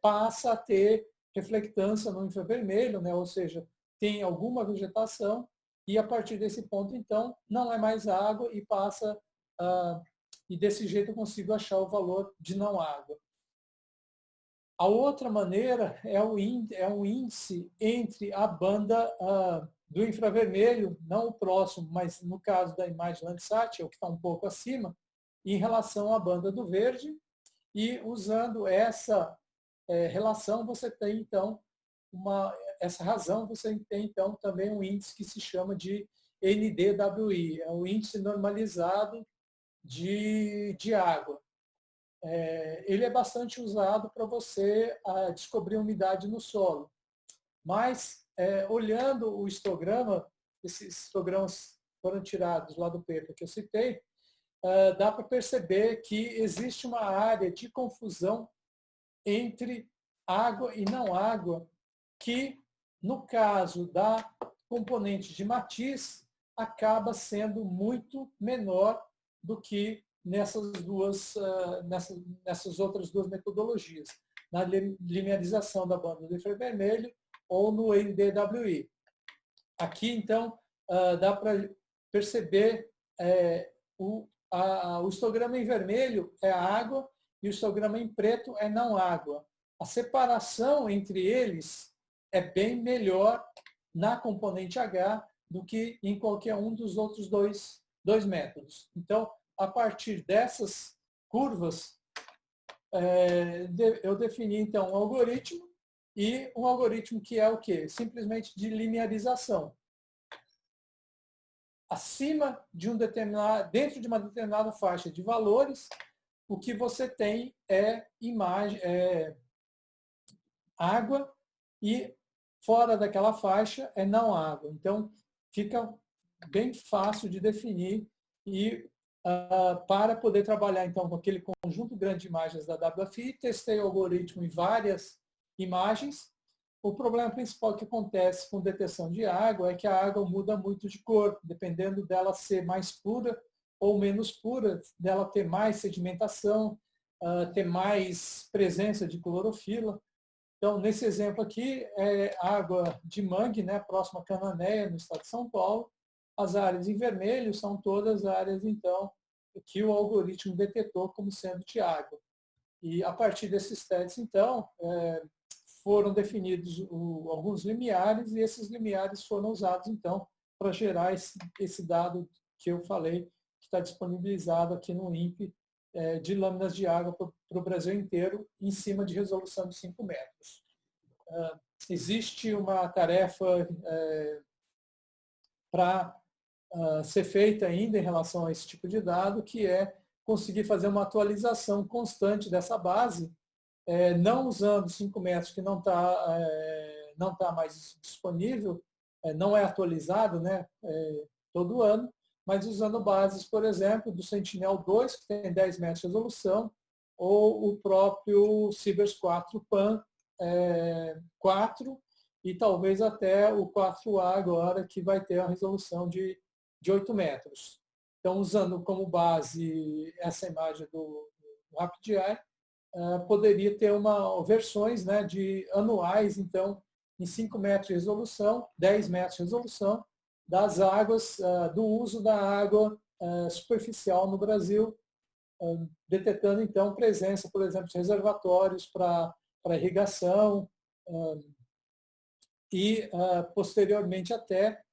B: passa a ter reflectância no infravermelho, ou seja, tem alguma vegetação, e a partir desse ponto, então, não é mais água e passa, e desse jeito eu consigo achar o valor de não água. A outra maneira é um índice entre a banda do infravermelho, não o próximo, mas no caso da imagem Landsat, é o que está um pouco acima, em relação à banda do verde, e usando essa relação, você tem, então, essa razão, você tem, então, também um índice que se chama de NDWI, é o índice normalizado de água. Ele é bastante usado para você descobrir umidade no solo. Mas, olhando o histograma, esses histogramas foram tirados lá do paper que eu citei, dá para perceber que existe uma área de confusão entre água e não água, que, no caso da componente de matiz, acaba sendo muito menor do que nessas outras duas metodologias, na linearização da banda do infravermelho ou no NDWI. Aqui, então, dá para perceber o histograma em vermelho é a água e o histograma em preto é não água. A separação entre eles é bem melhor na componente H do que em qualquer um dos outros dois métodos. Então, a partir dessas curvas, eu defini, então, um algoritmo, e um algoritmo que é o quê? Simplesmente de linearização. Acima de dentro de uma determinada faixa de valores, o que você tem é água, e fora daquela faixa é não água. Então, fica bem fácil de definir e para poder trabalhar, então, com aquele conjunto grande de imagens da WFI, testei o algoritmo em várias imagens. O problema principal que acontece com detecção de água é que a água muda muito de cor, dependendo dela ser mais pura ou menos pura, dela ter mais sedimentação, ter mais presença de clorofila. Então, nesse exemplo aqui, é água de mangue, próxima a Cananéia, no estado de São Paulo. As áreas em vermelho são todas áreas, então, que o algoritmo detectou como sendo de água. E, a partir desses testes, então, foram definidos alguns limiares, e esses limiares foram usados, então, para gerar esse dado que eu falei, que está disponibilizado aqui no INPE, de lâminas de água para o Brasil inteiro, em cima de resolução de 5 metros. Existe uma tarefa para ser feita ainda em relação a esse tipo de dado, que é conseguir fazer uma atualização constante dessa base, não usando 5 metros que não está não está mais disponível, não é atualizado, né, todo ano, mas usando bases, por exemplo, do Sentinel-2, que tem 10 metros de resolução, ou o próprio Cibers 4 PAN 4, e talvez até o 4A agora, que vai ter a resolução de 8 metros. Então, usando como base essa imagem do RapidEye, poderia ter versões, né, de anuais, então, em 5 metros de resolução, 10 metros de resolução, das águas, do uso da água superficial no Brasil, detectando, então, presença, por exemplo, de reservatórios para irrigação e, posteriormente, até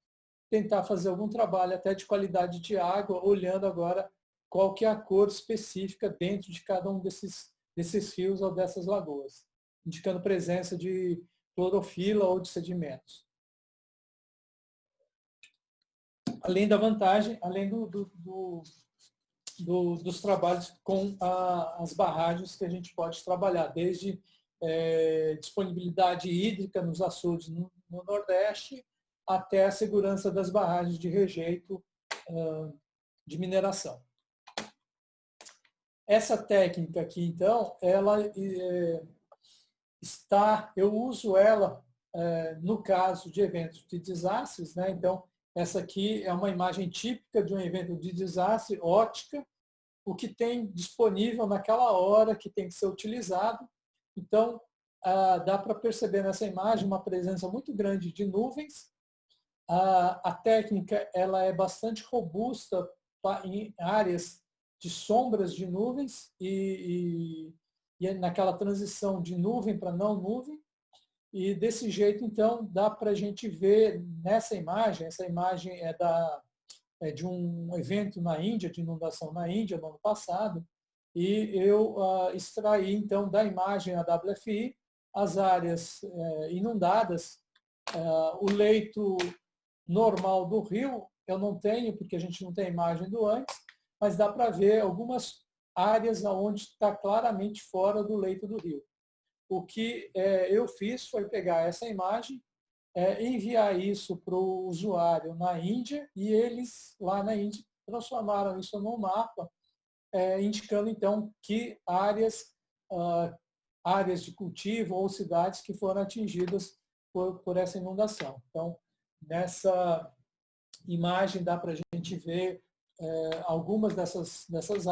B: tentar fazer algum trabalho até de qualidade de água, olhando agora qual que é a cor específica dentro de cada um desses rios ou dessas lagoas, indicando presença de clorofila ou de sedimentos. Além da vantagem, além dos trabalhos com as barragens que a gente pode trabalhar, desde disponibilidade hídrica nos açudes no Nordeste, até a segurança das barragens de rejeito de mineração. Essa técnica aqui, então, ela eu uso ela no caso de eventos de desastres, né? Então, essa aqui é uma imagem típica de um evento de desastre, ótica, o que tem disponível naquela hora que tem que ser utilizado. Então, dá para perceber nessa imagem uma presença muito grande de nuvens. A técnica ela é bastante robusta em áreas de sombras de nuvens e naquela transição de nuvem para não nuvem. E desse jeito, então, dá para a gente ver nessa imagem, essa imagem é de um evento na Índia, de inundação na Índia, no ano passado, e eu extraí, então, da imagem a WFI, as áreas inundadas, o leito normal do rio, eu não tenho, porque a gente não tem imagem do antes, mas dá para ver algumas áreas onde está claramente fora do leito do rio. O que eu fiz foi pegar essa imagem, enviar isso para o usuário na Índia, e eles, lá na Índia, transformaram isso num mapa, indicando, então, que áreas de cultivo ou cidades que foram atingidas por essa inundação. Então, nessa imagem dá para a gente ver algumas dessas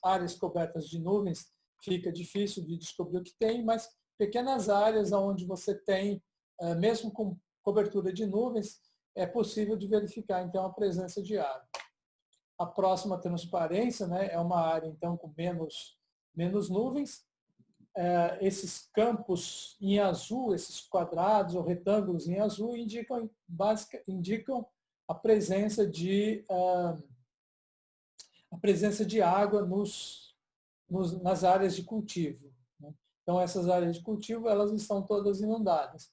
B: áreas cobertas de nuvens, fica difícil de descobrir o que tem, mas pequenas áreas onde você tem, mesmo com cobertura de nuvens, é possível de verificar, então, a presença de água. A próxima transparência, né, é uma área, então, com menos nuvens. Esses campos em azul, esses quadrados ou retângulos em azul, indicam a presença de água nas áreas de cultivo. Então, essas áreas de cultivo, elas estão todas inundadas.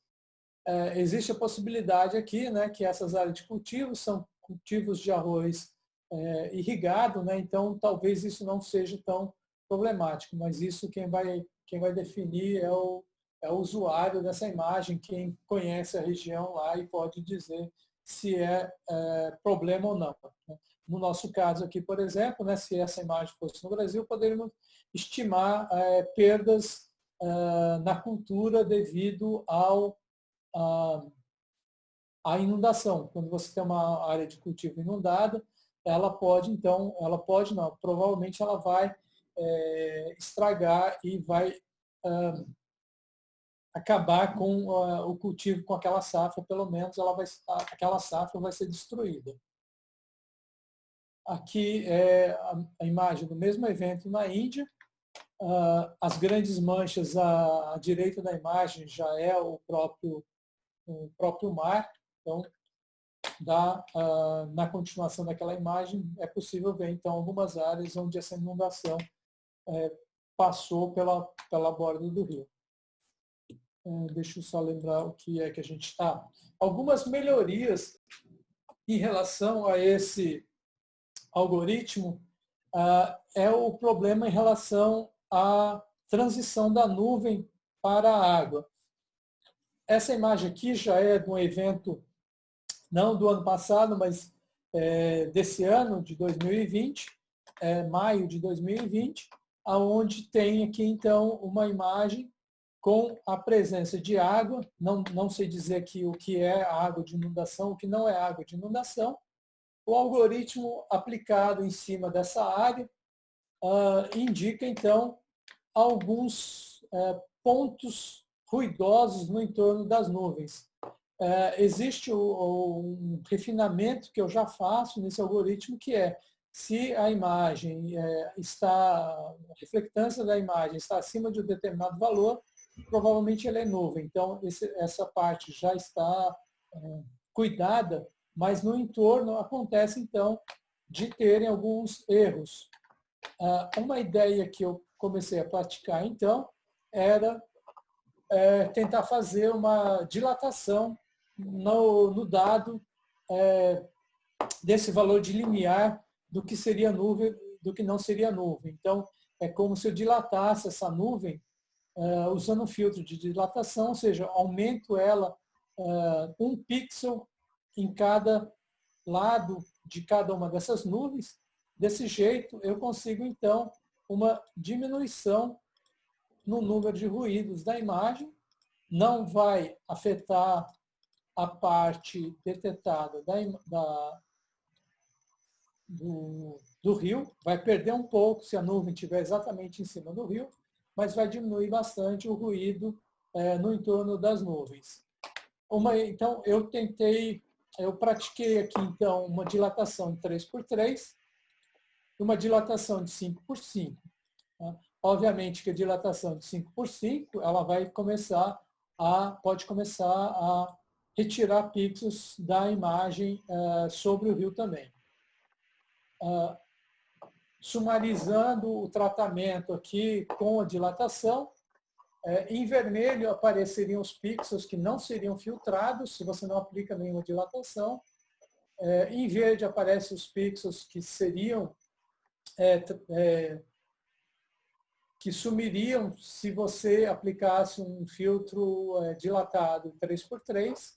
B: Existe a possibilidade aqui, né, que essas áreas de cultivo são cultivos de arroz irrigado, né, então talvez isso não seja tão problemático, mas isso quem vai definir é o usuário dessa imagem, quem conhece a região lá e pode dizer se é problema ou não. No nosso caso aqui, por exemplo, né, se essa imagem fosse no Brasil, poderíamos estimar perdas na cultura devido à inundação. Quando você tem uma área de cultivo inundada, provavelmente ela vai estragar e vai acabar com o cultivo, com aquela safra, pelo menos aquela safra vai ser destruída. Aqui é a imagem do mesmo evento na Índia. As grandes manchas à direita da imagem já é o próprio mar. Então, na continuação daquela imagem, é possível ver, então, algumas áreas onde essa inundação passou pela borda do rio. Deixa eu só lembrar o que é que a gente está. Algumas melhorias em relação a esse algoritmo é o problema em relação à transição da nuvem para a água. Essa imagem aqui já é de um evento, não do ano passado, mas desse ano, de 2020, maio de 2020, aonde tem aqui, então, uma imagem com a presença de água. Não sei dizer aqui o que é água de inundação, o que não é água de inundação. O algoritmo aplicado em cima dessa área indica, então, alguns pontos ruidosos no entorno das nuvens. Existe um refinamento que eu já faço nesse algoritmo, que é, se a imagem a reflectância da imagem está acima de um determinado valor, provavelmente ela é nuvem. Então, essa parte já está cuidada, mas no entorno acontece, então, de terem alguns erros. Uma ideia que eu comecei a praticar, então, era tentar fazer uma dilatação no dado desse valor de limiar do que seria nuvem, do que não seria nuvem. Então, é como se eu dilatasse essa nuvem usando um filtro de dilatação, ou seja, aumento ela 1 pixel em cada lado de cada uma dessas nuvens. Desse jeito, eu consigo, então, uma diminuição no número de ruídos da imagem. Não vai afetar a parte detetada do rio, vai perder um pouco se a nuvem estiver exatamente em cima do rio, mas vai diminuir bastante o ruído no entorno das nuvens. Então, eu pratiquei aqui, então, uma dilatação de 3x3 e uma dilatação de 5x5. Tá? Obviamente que a dilatação de 5x5, ela pode começar a retirar pixels da imagem sobre o rio também. Sumarizando o tratamento aqui com a dilatação, em vermelho apareceriam os pixels que não seriam filtrados, se você não aplica nenhuma dilatação. Em verde aparecem os pixels que seriam que sumiriam se você aplicasse um filtro dilatado 3x3,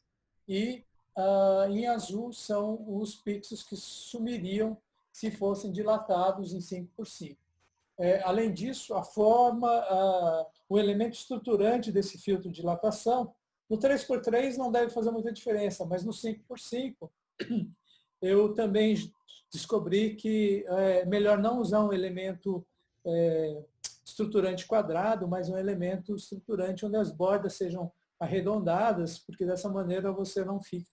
B: e em azul são os pixels que sumiriam se fossem dilatados em 5x5. Além disso, o elemento estruturante desse filtro de dilatação, no 3x3 não deve fazer muita diferença, mas no 5x5 eu também descobri que é melhor não usar um elemento estruturante quadrado, mas um elemento estruturante onde as bordas sejam arredondadas, porque dessa maneira você não fica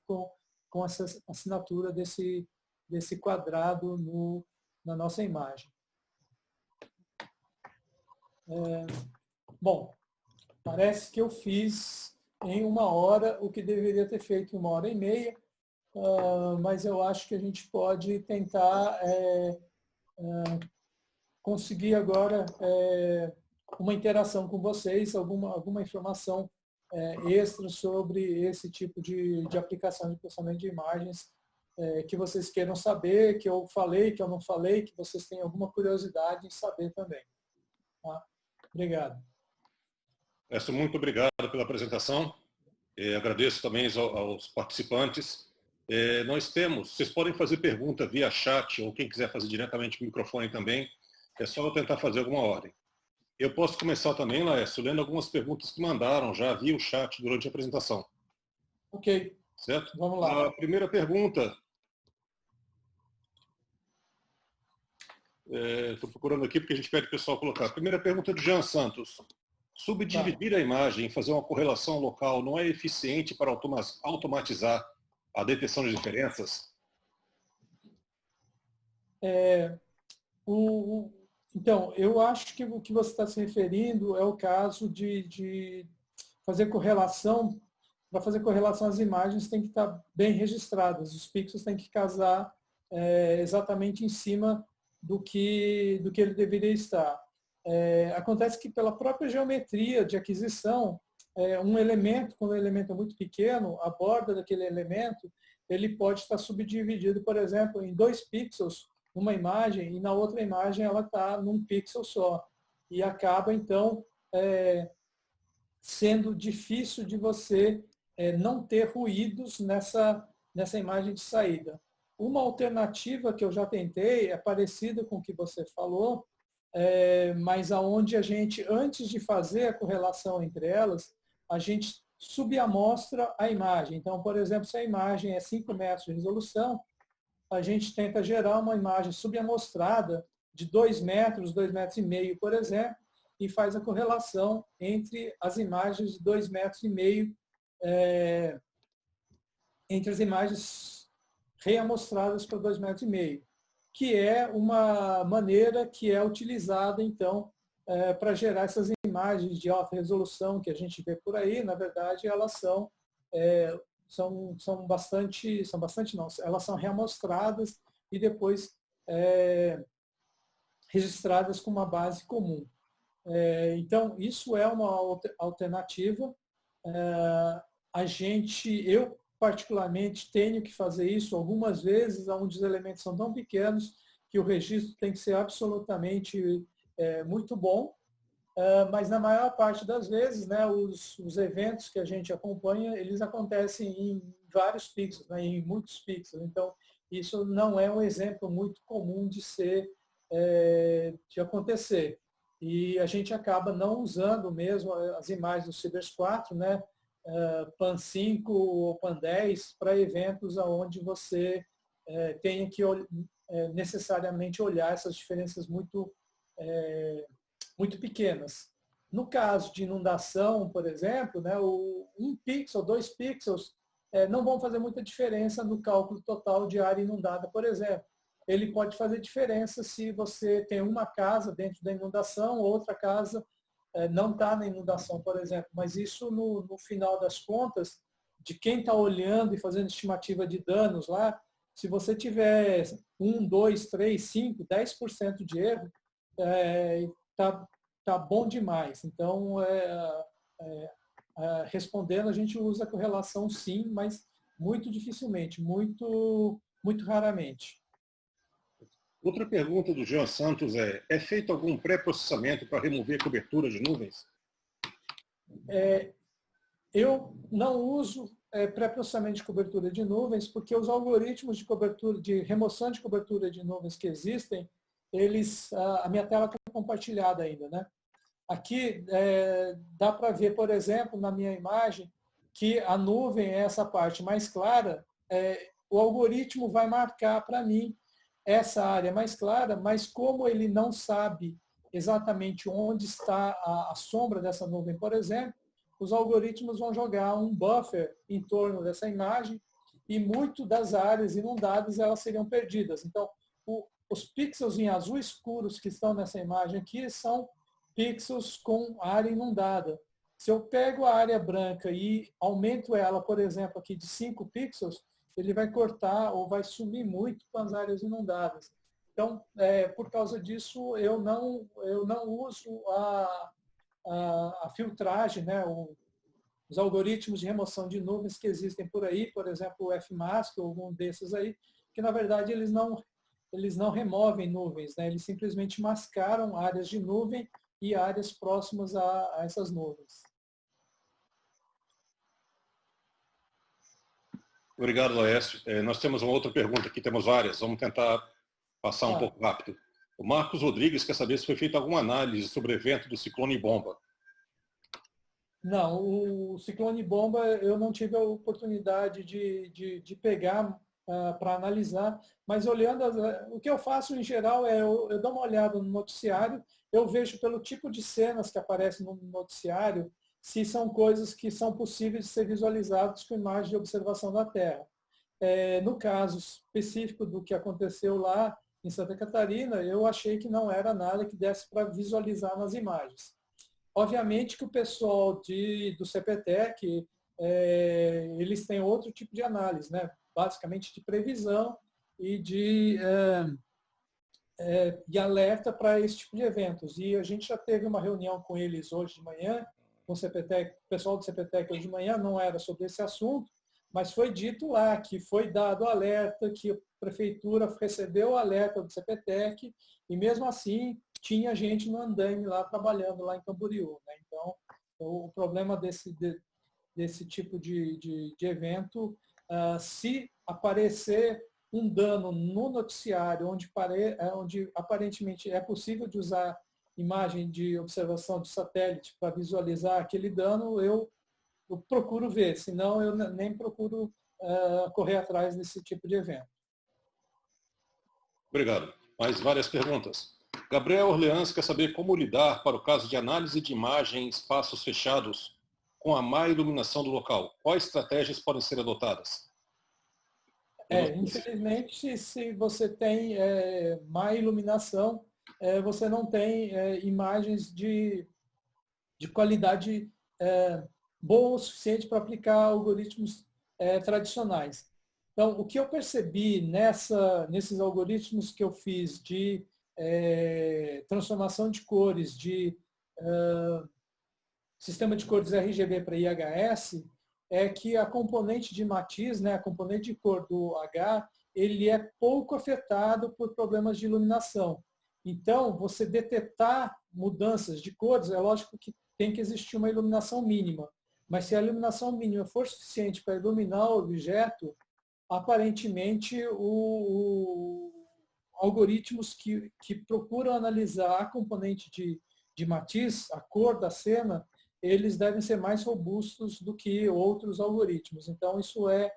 B: com essa assinatura desse quadrado na nossa imagem. Bom, parece que eu fiz em 1 hora o que deveria ter feito em 1h30, mas eu acho que a gente pode tentar conseguir agora uma interação com vocês, alguma informação extra sobre esse tipo de aplicação de processamento de imagens que vocês queiram saber, que eu falei, que eu não falei, que vocês tenham alguma curiosidade em saber também. Tá? Obrigado.
A: Muito obrigado pela apresentação. Agradeço também aos participantes. Vocês podem fazer pergunta via chat, ou quem quiser fazer diretamente com o microfone também, é só eu tentar fazer alguma ordem. Eu posso começar também, Laércio, lendo algumas perguntas que mandaram já via o chat durante a apresentação.
B: Ok.
A: Certo?
B: Vamos lá.
A: A primeira pergunta... Estou procurando aqui porque a gente pede o pessoal colocar. A primeira pergunta é do Jean Santos. Subdividir a imagem e fazer uma correlação local não é eficiente para automatizar a detecção de diferenças?
B: Então, eu acho que o que você está se referindo é o caso de fazer correlação. Para fazer correlação, as imagens têm que estar bem registradas. Os pixels têm que casar exatamente em cima do que ele deveria estar. Acontece que pela própria geometria de aquisição, um elemento, quando o elemento é muito pequeno, a borda daquele elemento, ele pode estar subdividido, por exemplo, em 2 pixels numa imagem, e na outra imagem ela está num pixel só. E acaba, então, sendo difícil de você não ter ruídos nessa imagem de saída. Uma alternativa que eu já tentei é parecida com o que você falou, mas aonde a gente, antes de fazer a correlação entre elas, a gente subamostra a imagem. Então, por exemplo, se a imagem é 5 metros de resolução, a gente tenta gerar uma imagem subamostrada de 2 metros, 2,5 metros, por exemplo, e faz a correlação entre as imagens de 2,5 metros, entre as imagens reamostradas para 2,5 metros, que é uma maneira que é utilizada, então, para gerar essas imagens de alta resolução que a gente vê por aí. Na verdade, elas elas são reamostradas e depois registradas com uma base comum. Então, isso é uma alternativa. Eu particularmente tenho que fazer isso algumas vezes, onde os elementos são tão pequenos que o registro tem que ser absolutamente muito bom, mas na maior parte das vezes, né, os eventos que a gente acompanha, eles acontecem em vários pixels, né, em muitos pixels. Então, isso não é um exemplo muito comum de acontecer. E a gente acaba não usando mesmo as imagens do CIDRS 4, né, PAN 5 ou PAN 10 para eventos onde você tenha que necessariamente olhar essas diferenças muito pequenas. No caso de inundação, por exemplo, né, 1 pixel, 2 pixels não vão fazer muita diferença no cálculo total de área inundada, por exemplo. Ele pode fazer diferença se você tem uma casa dentro da inundação, outra casa não está na inundação, por exemplo. Mas isso, no final das contas, de quem está olhando e fazendo estimativa de danos lá, se você tiver 1, 2, 3, 5, 10% de erro, tá bom demais. Então, respondendo, a gente usa a correlação sim, mas muito dificilmente, muito raramente.
A: Outra pergunta do Jean Santos é feito algum pré-processamento para remover a cobertura de nuvens?
B: Eu não uso pré-processamento de cobertura de nuvens, porque os algoritmos de cobertura, de remoção de cobertura de nuvens que existem, a minha tela está compartilhada ainda, né? Aqui dá para ver, por exemplo, na minha imagem, que a nuvem é essa parte mais clara. O algoritmo vai marcar para mim essa área mais clara, mas como ele não sabe exatamente onde está a sombra dessa nuvem, por exemplo, os algoritmos vão jogar um buffer em torno dessa imagem e muito das áreas inundadas elas seriam perdidas. Então, os pixels em azul escuros que estão nessa imagem aqui são pixels com área inundada. Se eu pego a área branca e aumento ela, por exemplo, aqui de 5 pixels, ele vai cortar ou vai sumir muito com as áreas inundadas. Então, por causa disso, eu não uso a filtragem, né, os algoritmos de remoção de nuvens que existem por aí, por exemplo, o FMask ou algum desses aí, que na verdade eles não removem nuvens, né, eles simplesmente mascaram áreas de nuvem e áreas próximas a essas nuvens.
A: Obrigado, Laércio. Nós temos uma outra pergunta aqui, temos várias, vamos tentar passar um pouco rápido. O Marcos Rodrigues quer saber se foi feita alguma análise sobre o evento do ciclone bomba.
B: Não, o ciclone bomba eu não tive a oportunidade de pegar para analisar, mas olhando, o que eu faço em geral eu dou uma olhada no noticiário, eu vejo pelo tipo de cenas que aparecem no noticiário, se são coisas que são possíveis de ser visualizadas com imagem de observação da Terra. No caso específico do que aconteceu lá em Santa Catarina, eu achei que não era nada que desse para visualizar nas imagens. Obviamente que o pessoal do CPTEC, eles têm outro tipo de análise, né? Basicamente de previsão e de alerta para esse tipo de eventos. E a gente já teve uma reunião com eles hoje de manhã, com o CPTEC, o pessoal do CPTEC hoje de manhã, não era sobre esse assunto, mas foi dito lá que foi dado alerta, que a prefeitura recebeu o alerta do CPTEC e mesmo assim tinha gente no andaime lá trabalhando lá em Camboriú, né? Então, o problema desse tipo de evento. Se aparecer um dano no noticiário onde aparentemente é possível de usar imagem de observação de satélite para visualizar aquele dano, eu procuro ver, senão eu nem procuro correr atrás desse tipo de evento.
A: Obrigado. Mais várias perguntas. Gabriel Orleans quer saber como lidar para o caso de análise de imagem em espaços fechados com a má iluminação do local. Quais estratégias podem ser adotadas?
B: Infelizmente, se você tem má iluminação, você não tem imagens de qualidade boa o suficiente para aplicar algoritmos tradicionais. Então, o que eu percebi nesses algoritmos que eu fiz de transformação de cores, de sistema de cores RGB para IHS, é que a componente de matiz, a componente de cor do H, ele é pouco afetado por problemas de iluminação. Então, você detectar mudanças de cores, é lógico que tem que existir uma iluminação mínima. Mas se a iluminação mínima for suficiente para iluminar o objeto, aparentemente, algoritmos que procuram analisar a componente de matiz, a cor da cena, eles devem ser mais robustos do que outros algoritmos. Então, isso é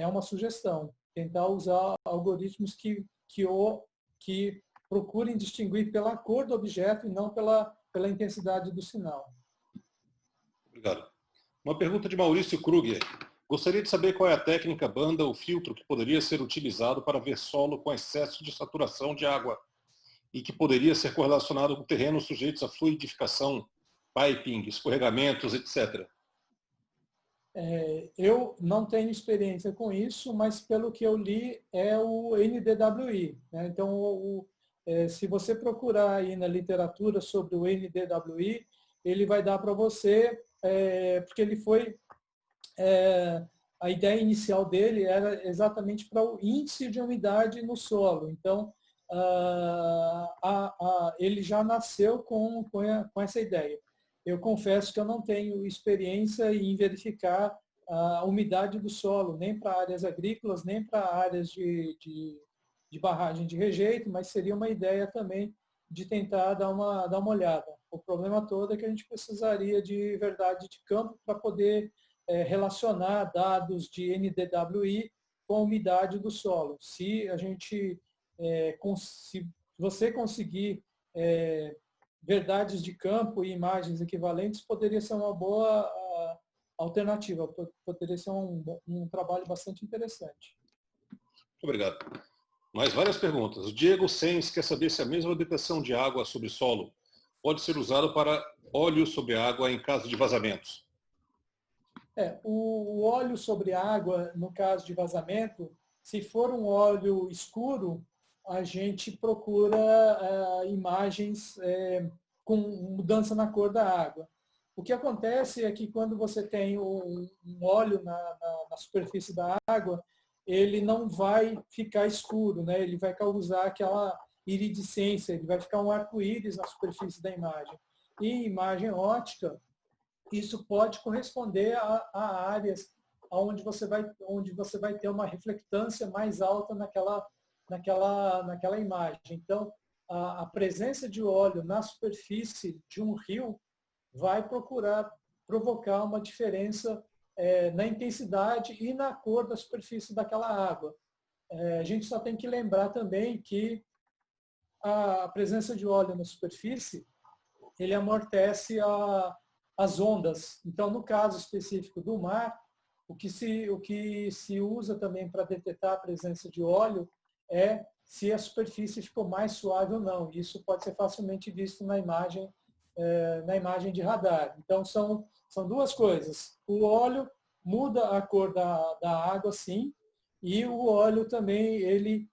B: uma sugestão, tentar usar algoritmos que procurem distinguir pela cor do objeto e não pela intensidade do sinal.
A: Obrigado. Uma pergunta de Maurício Kruger. Gostaria de saber qual é a técnica banda ou filtro que poderia ser utilizado para ver solo com excesso de saturação de água e que poderia ser correlacionado com terrenos sujeitos a fluidificação, piping, escorregamentos, etc.
B: Eu não tenho experiência com isso, mas pelo que eu li é o NDWI. Então, se você procurar aí na literatura sobre o NDWI, ele vai dar para você, porque ele foi... a ideia inicial dele era exatamente para o índice de umidade no solo. Então, ele já nasceu com essa ideia. Eu confesso que eu não tenho experiência em verificar a umidade do solo, nem para áreas agrícolas, nem para áreas de barragem de rejeito, mas seria uma ideia também de tentar dar uma olhada. O problema todo é que a gente precisaria de verdade de campo para poder relacionar dados de NDWI com a umidade do solo. Se você conseguir verdades de campo e imagens equivalentes, poderia ser uma boa alternativa, poderia ser um trabalho bastante interessante.
A: Muito obrigado. Mais várias perguntas. O Diego Sens quer saber se a mesma detecção de água sobre solo pode ser usada para óleo sobre água em caso de vazamentos.
B: O óleo sobre água, no caso de vazamento, se for um óleo escuro, a gente procura imagens com mudança na cor da água. O que acontece é que quando você tem um óleo na superfície da água, ele não vai ficar escuro, né? Ele vai causar aquela iridescência, ele vai ficar um arco-íris na superfície da imagem. E em imagem óptica, isso pode corresponder a áreas onde você vai ter uma reflectância mais alta naquela imagem. Então, a presença de óleo na superfície de um rio vai provocar uma diferença na intensidade e na cor da superfície daquela água. A gente só tem que lembrar também que a presença de óleo na superfície, ele amortece as ondas. Então, no caso específico do mar, o que se usa também para detectar a presença de óleo é se a superfície ficou mais suave ou não. Isso pode ser facilmente visto na imagem de radar. Então, são duas coisas. O óleo muda a cor da água, sim, e o óleo também, ele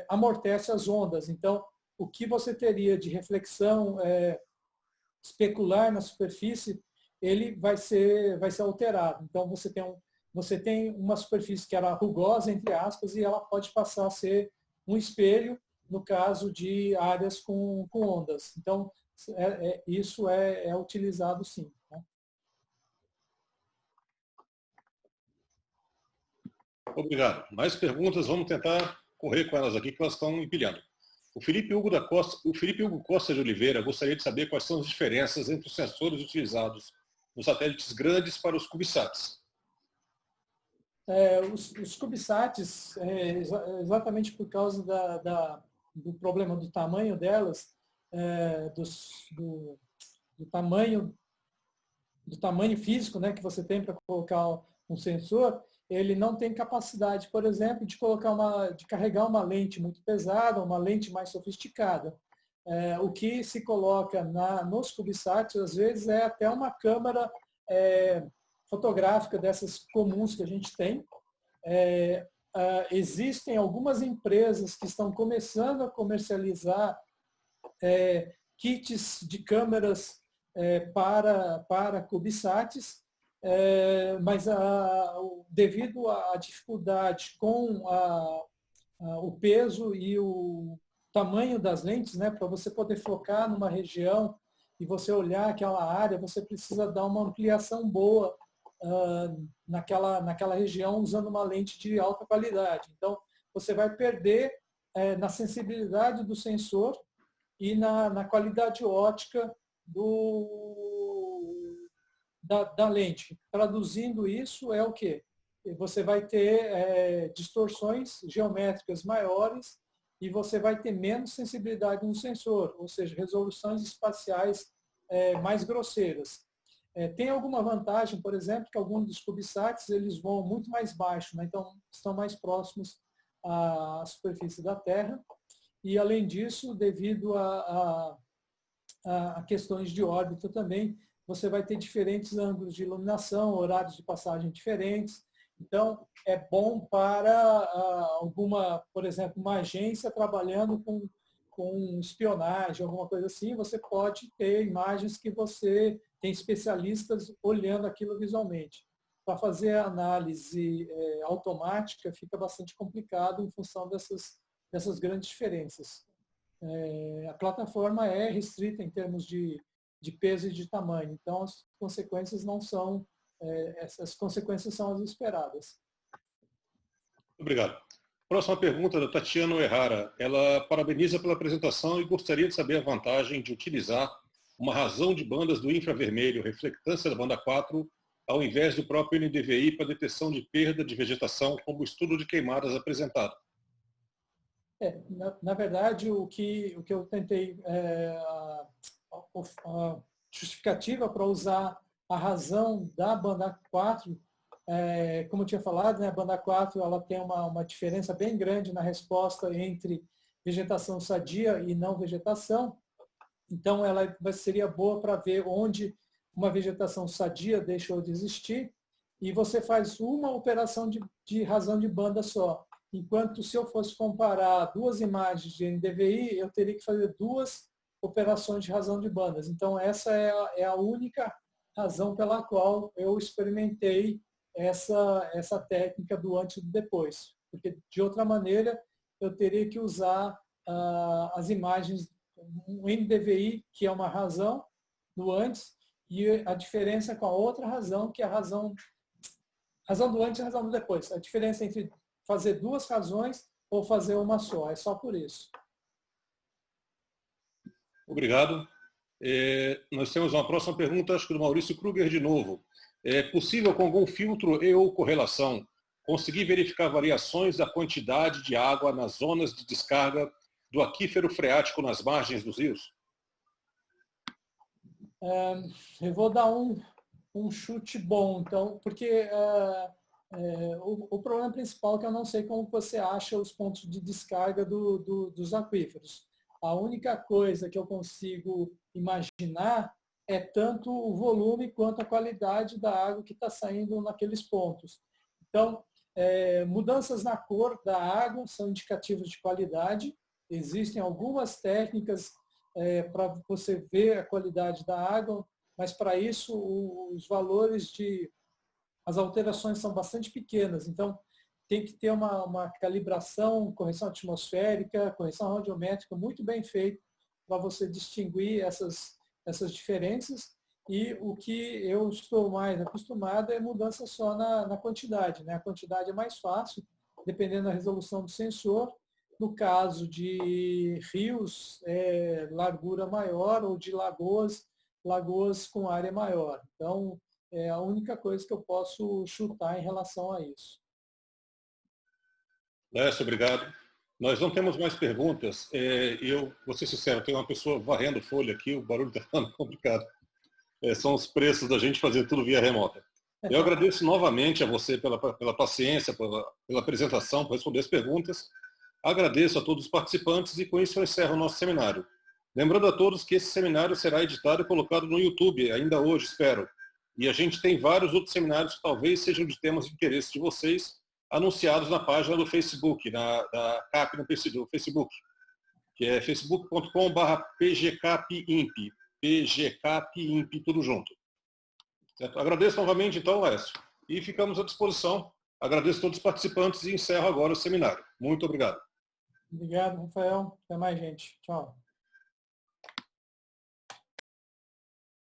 B: amortece as ondas. Então, o que você teria de reflexão especular na superfície, ele vai ser alterado. Então, você tem uma superfície que era rugosa, entre aspas, e ela pode passar a ser um espelho, no caso de áreas com ondas. Então, isso é utilizado sim. Né?
A: Obrigado. Mais perguntas, vamos tentar correr com elas aqui, que elas estão empilhando. O Felipe Hugo Costa de Oliveira gostaria de saber quais são as diferenças entre os sensores utilizados nos satélites grandes para os CubeSats.
B: Os CubeSats, exatamente por causa do problema do tamanho delas, do tamanho físico, né, que você tem para colocar um sensor, ele não tem capacidade, por exemplo, de carregar uma lente muito pesada, uma lente mais sofisticada. O que se coloca nos CubeSats, às vezes, é até uma câmera fotográfica dessas comuns que a gente tem. Existem algumas empresas que estão começando a comercializar kits de câmeras para CubeSats, mas devido à dificuldade com o peso e o tamanho das lentes, né, para você poder focar numa região e você olhar aquela área, você precisa dar uma ampliação boa naquela região usando uma lente de alta qualidade. Então, você vai perder na sensibilidade do sensor e na qualidade óptica da lente. Traduzindo isso, é o quê? Você vai ter distorções geométricas maiores e você vai ter menos sensibilidade no sensor, ou seja, resoluções espaciais mais grosseiras. Tem alguma vantagem, por exemplo, que alguns dos CubeSats eles voam muito mais baixo, né? Então estão mais próximos à superfície da Terra. E, além disso, devido a questões de órbita também, você vai ter diferentes ângulos de iluminação, horários de passagem diferentes. Então, é bom para por exemplo, uma agência trabalhando com espionagem, alguma coisa assim, você pode ter imagens que você tem especialistas olhando aquilo visualmente. Para fazer a análise automática, fica bastante complicado em função dessas grandes diferenças. A plataforma é restrita em termos de peso e de tamanho, então as consequências não são, essas consequências são as esperadas.
A: Obrigado. Próxima pergunta da Tatiana Errara. Ela parabeniza pela apresentação e gostaria de saber a vantagem de utilizar uma razão de bandas do infravermelho, reflectância da banda 4, ao invés do próprio NDVI para detecção de perda de vegetação, como o estudo de queimadas apresentado.
B: Na verdade, o que eu tentei, a justificativa para usar a razão da banda 4, como eu tinha falado, né, a banda 4 ela tem uma diferença bem grande na resposta entre vegetação sadia e não vegetação. Então, ela seria boa para ver onde uma vegetação sadia deixou de existir e você faz uma operação de razão de banda só. Enquanto se eu fosse comparar duas imagens de NDVI, eu teria que fazer duas operações de razão de bandas. Então, essa é a única razão pela qual eu experimentei essa técnica do antes e do depois. Porque, de outra maneira, eu teria que usar as imagens, um NDVI, que é uma razão, do antes, e a diferença com a outra razão, que é a razão do antes e a razão do depois. A diferença entre fazer duas razões ou fazer uma só. É só por isso.
A: Obrigado. Nós temos uma próxima pergunta, acho que do Maurício Kruger de novo. É possível, com algum filtro e ou correlação, conseguir verificar variações da quantidade de água nas zonas de descarga do aquífero freático nas margens dos rios?
B: Eu vou dar um chute bom, então, porque o problema principal é que eu não sei como você acha os pontos de descarga dos aquíferos. A única coisa que eu consigo imaginar é tanto o volume quanto a qualidade da água que está saindo naqueles pontos. Então, mudanças na cor da água são indicativos de qualidade. Existem algumas técnicas para você ver a qualidade da água, mas para isso os valores as alterações são bastante pequenas. Então, tem que ter uma calibração, correção atmosférica, correção radiométrica muito bem feita para você distinguir essas diferenças. E o que eu estou mais acostumado é mudança só na quantidade, né? A quantidade é mais fácil, dependendo da resolução do sensor. No caso de rios, largura maior, ou de lagoas, lagoas com área maior. Então, é a única coisa que eu posso chutar em relação a isso.
A: Lécio, obrigado. Nós não temos mais perguntas. Eu vou ser sincero, tem uma pessoa varrendo folha aqui, o barulho está complicado. São os preços da gente fazer tudo via remota. Eu agradeço novamente a você pela paciência, pela apresentação, por responder as perguntas. Agradeço a todos os participantes e com isso eu encerro o nosso seminário. Lembrando a todos que esse seminário será editado e colocado no YouTube, ainda hoje, espero. E a gente tem vários outros seminários que talvez sejam de temas de interesse de vocês, anunciados na página do Facebook, da CAP no Facebook, que é facebook.com/pgcapimp, pgcapimp, tudo junto. Certo? Agradeço novamente, então, Lécio, e ficamos à disposição. Agradeço a todos os participantes e encerro agora o seminário. Muito obrigado.
B: Obrigado, Rafael. Até mais, gente. Tchau.